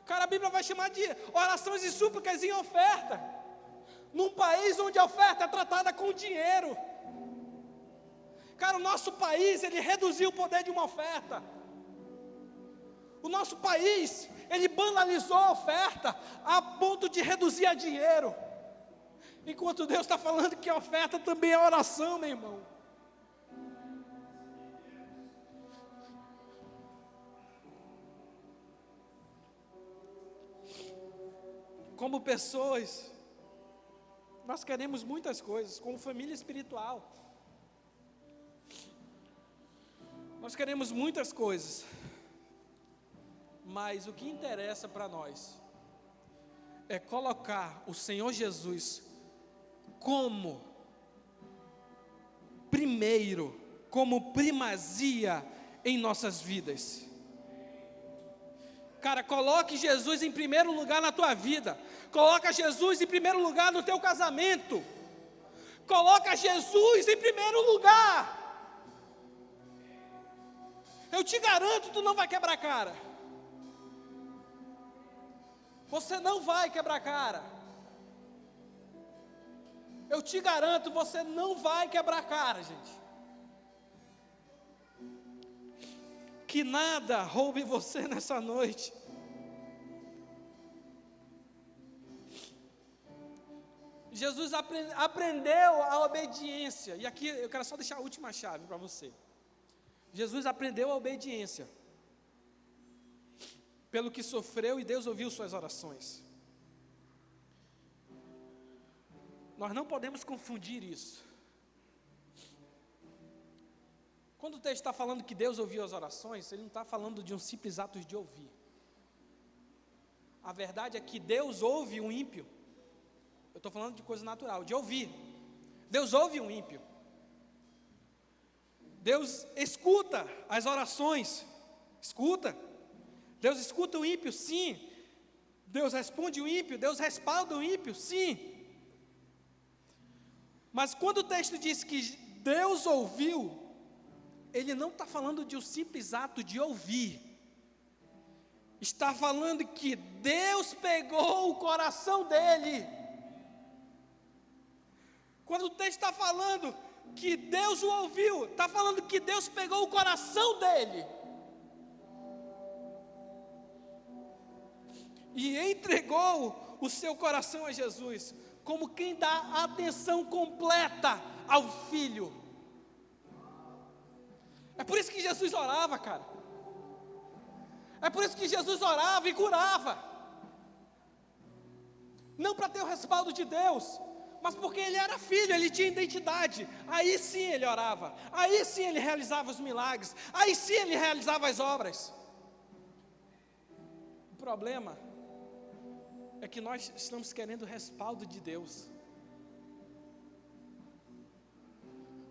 Cara, a Bíblia vai chamar de orações e súplicas em oferta, num país onde a oferta é tratada com dinheiro. Cara, o nosso país, ele reduziu o poder de uma oferta. O nosso país, ele banalizou a oferta a ponto de reduzir a dinheiro. Enquanto Deus está falando que a oferta também é oração, meu irmão. Como pessoas, nós queremos muitas coisas, como família espiritual. Nós queremos muitas coisas, mas o que interessa para nós é colocar o Senhor Jesus como primeiro, como primazia em nossas vidas. Cara, coloque Jesus em primeiro lugar na tua vida. Coloca Jesus em primeiro lugar no teu casamento. Coloca Jesus em primeiro lugar. Eu te garanto, tu não vai quebrar a cara. Você não vai quebrar a cara. Eu te garanto, você não vai quebrar a cara, gente. Que nada roube você nessa noite. Jesus aprendeu a obediência. E aqui eu quero só deixar a última chave para você. Jesus aprendeu a obediência. Pelo que sofreu, e Deus ouviu suas orações. Nós não podemos confundir isso. Quando o texto está falando que Deus ouviu as orações, ele não está falando de um simples ato de ouvir. A verdade é que Deus ouve um ímpio. Eu estou falando de coisa natural, de ouvir. Deus ouve um ímpio. Deus escuta as orações. Escuta. Deus escuta o ímpio, sim. Deus responde o ímpio. Deus respalda o ímpio, sim. Mas quando o texto diz que Deus ouviu, ele não está falando de um simples ato de ouvir. Está falando que Deus pegou o coração dele. Quando o texto está falando que Deus o ouviu, está falando que Deus pegou o coração dele e entregou o seu coração a Jesus, como quem dá atenção completa ao Filho. É por isso que Jesus orava, cara. É por isso que Jesus orava e curava. Não para ter o respaldo de Deus, mas porque ele era filho, ele tinha identidade. Aí sim ele orava, aí sim ele realizava os milagres, aí sim ele realizava as obras. O problema é que nós estamos querendo o respaldo de Deus.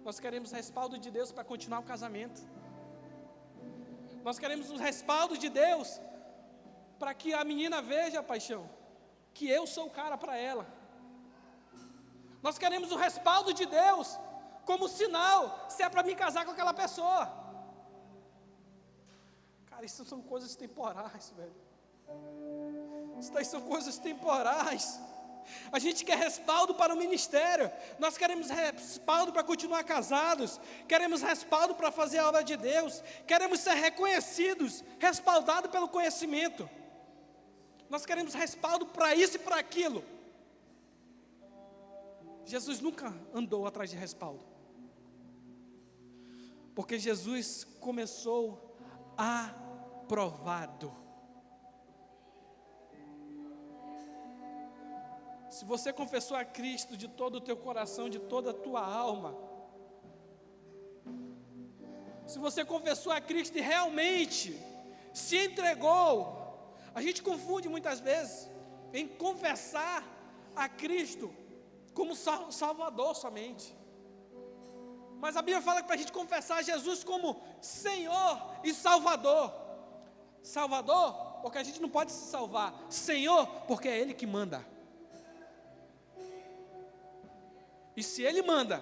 Nós queremos respaldo de Deus para continuar o casamento. Nós queremos o respaldo de Deus para que a menina veja, paixão, que eu sou o cara para ela. Nós queremos o respaldo de Deus como sinal, se é para me casar com aquela pessoa. Cara, isso são coisas temporais, velho. Isso daí são coisas temporais. A gente quer respaldo para o ministério. Nós queremos respaldo para continuar casados. Queremos respaldo para fazer a obra de Deus. Queremos ser reconhecidos, respaldados pelo conhecimento. Nós queremos respaldo para isso e para aquilo. Jesus nunca andou atrás de respaldo, porque Jesus começou aprovado. Se você confessou a Cristo de todo o teu coração, de toda a tua alma, se você confessou a Cristo e realmente se entregou, a gente confunde muitas vezes em confessar a Cristo como Salvador somente. Mas a Bíblia fala para a gente confessar Jesus como Senhor e Salvador. Salvador, porque a gente não pode se salvar. Senhor, porque é Ele que manda. E se Ele manda,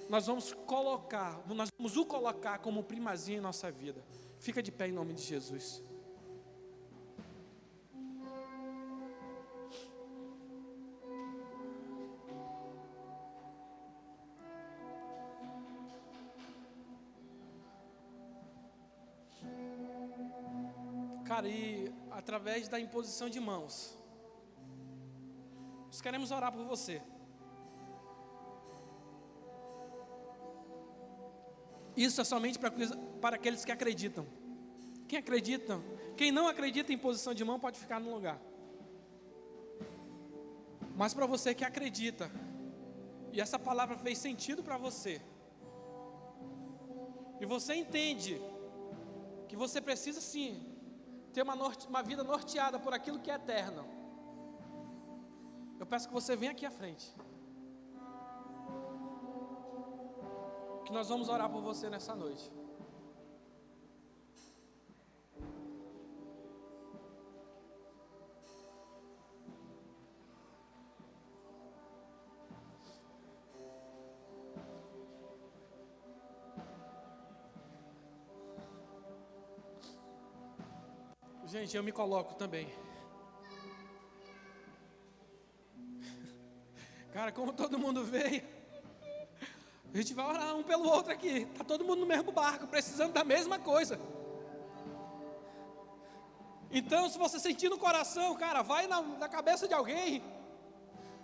nós vamos o colocar como primazia em nossa vida. Fica de pé em nome de Jesus. Cara, e através da imposição de mãos, nós queremos orar por você. Isso é somente para aqueles que acreditam. Quem acredita, quem não acredita em imposição de mão pode ficar no lugar. Mas para você que acredita, e essa palavra fez sentido para você, e você entende que você precisa sim ter uma vida norteada por aquilo que é eterno, eu peço que você venha aqui à frente, que nós vamos orar por você nessa noite. Gente, eu me coloco também. Cara, como todo mundo veio, a gente vai orar um pelo outro aqui. Está todo mundo no mesmo barco, precisando da mesma coisa. Então, se você sentir no coração, cara, vai na cabeça de alguém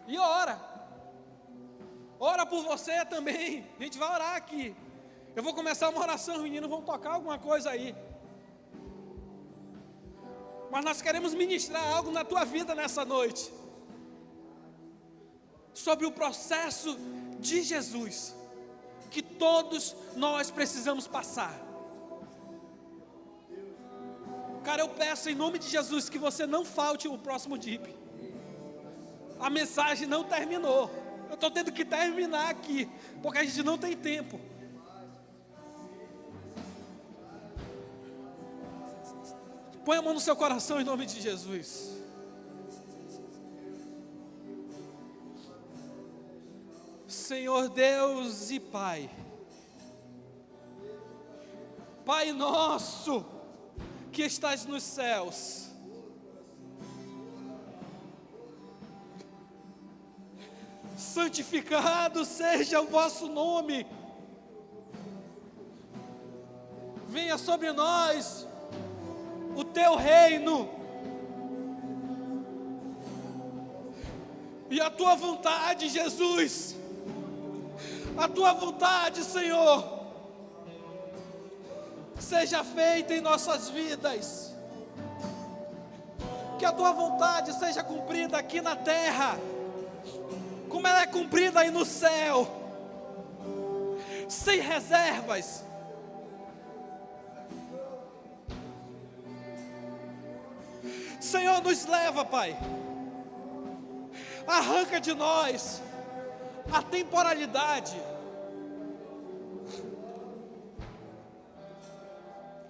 e ora. Ora por você também. A gente vai orar aqui. Eu vou começar uma oração, os meninos vão tocar alguma coisa aí. Mas nós queremos ministrar algo na tua vida nessa noite, sobre o processo de Jesus, que todos nós precisamos passar. Cara, eu peço em nome de Jesus que você não falte o próximo DIP. A mensagem não terminou. Eu estou tendo que terminar aqui, porque a gente não tem tempo. Põe a mão no seu coração em nome de Jesus. Senhor Deus e Pai, Pai nosso que estás nos céus, santificado seja o vosso nome, venha sobre nós o teu reino, e a tua vontade, Jesus, a tua vontade, Senhor, seja feita em nossas vidas, que a tua vontade seja cumprida aqui na terra, como ela é cumprida aí no céu, sem reservas. Senhor, nos leva, Pai, arranca de nós a temporalidade,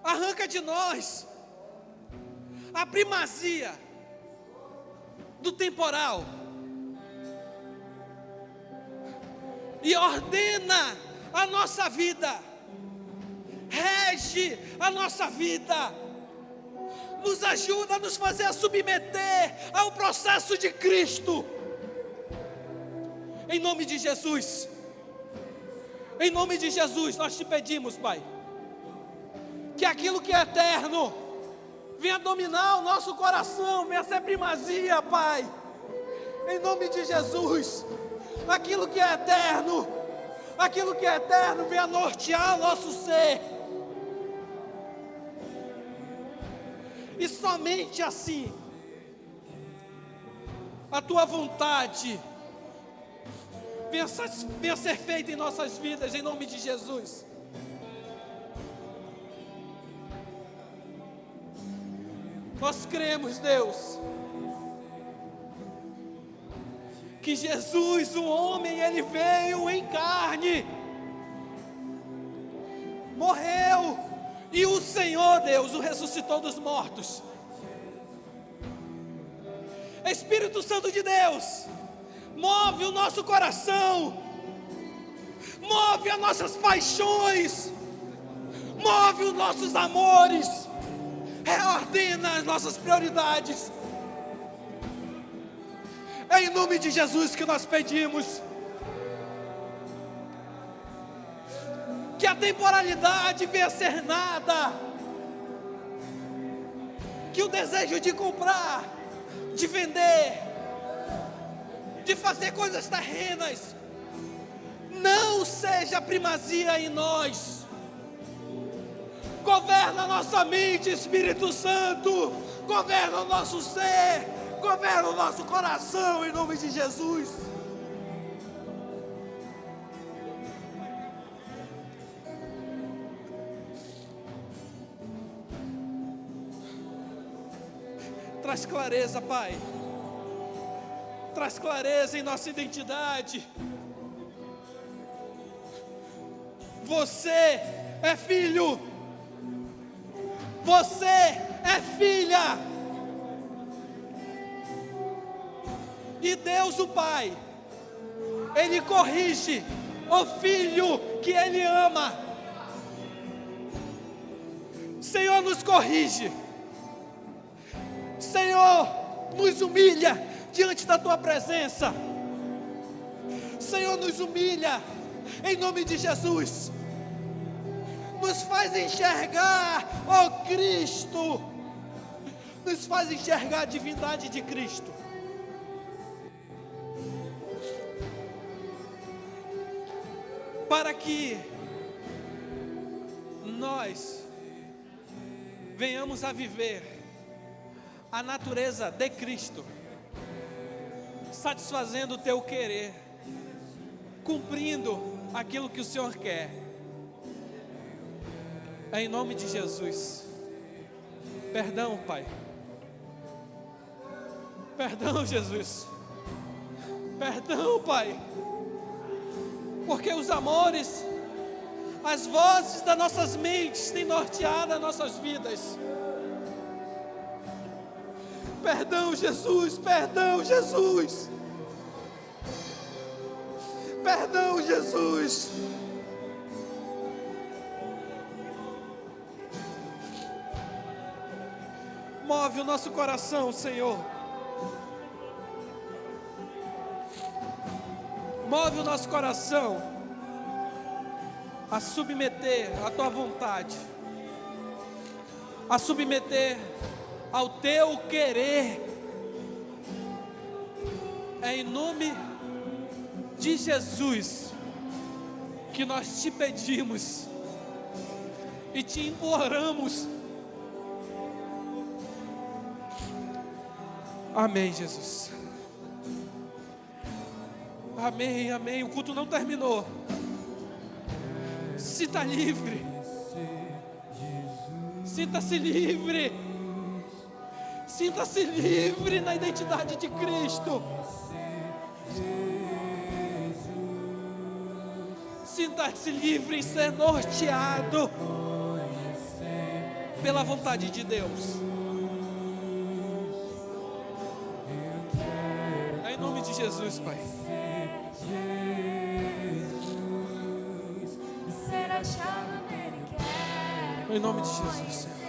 arranca de nós a primazia do temporal e ordena a nossa vida, rege a nossa vida, nos ajuda a nos fazer a submeter ao processo de Cristo, em nome de Jesus. Em nome de Jesus nós te pedimos, Pai, que aquilo que é eterno venha dominar o nosso coração, venha ser primazia, Pai, em nome de Jesus. Aquilo que é eterno venha nortear o nosso ser, e somente assim a tua vontade venha ser feita em nossas vidas, em nome de Jesus. Nós cremos, Deus, que Jesus, o homem, ele veio em carne, morreu, e o Senhor Deus o ressuscitou dos mortos. Espírito Santo de Deus, move o nosso coração, move as nossas paixões, move os nossos amores, reordena as nossas prioridades. É em nome de Jesus que nós pedimos. Que a temporalidade venha a ser nada. Que o desejo de comprar, de vender, de fazer coisas terrenas, não seja primazia em nós. Governa a nossa mente, Espírito Santo. Governa o nosso ser. Governa o nosso coração, em nome de Jesus. Traz clareza, Pai. Traz clareza em nossa identidade. Você é filho. Você é filha. E Deus, o Pai, Ele corrige o filho que Ele ama. Senhor, nos corrige. Senhor, nos humilha diante da Tua presença. Senhor, nos humilha em nome de Jesus. Nos faz enxergar, ó Cristo. Nos faz enxergar a divindade de Cristo. Para que nós venhamos a viver a natureza de Cristo, satisfazendo o Teu querer, cumprindo aquilo que o Senhor quer. É em nome de Jesus. Perdão, Pai. Perdão, Jesus. Perdão, Pai. Porque os amores, as vozes das nossas mentes têm norteado as nossas vidas. Perdão, Jesus. Perdão, Jesus. Perdão, Jesus. Move o nosso coração, Senhor. Move o nosso coração a submeter à Tua vontade, a submeter ao Teu querer. É em nome de Jesus que nós Te pedimos e Te imploramos. Amém, Jesus. Amém, amém. O culto não terminou. Sinta livre. Sinta-se livre. Sinta-se livre na identidade de Cristo. Sinta-se livre em ser norteado pela vontade de Deus. É em nome de Jesus, Pai. Em nome de Jesus, Senhor.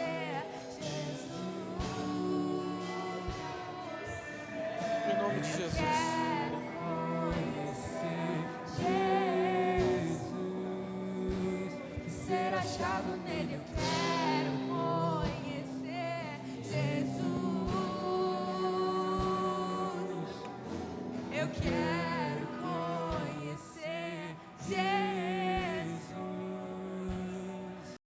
Em nome de Jesus. Ser achado nele, eu quero.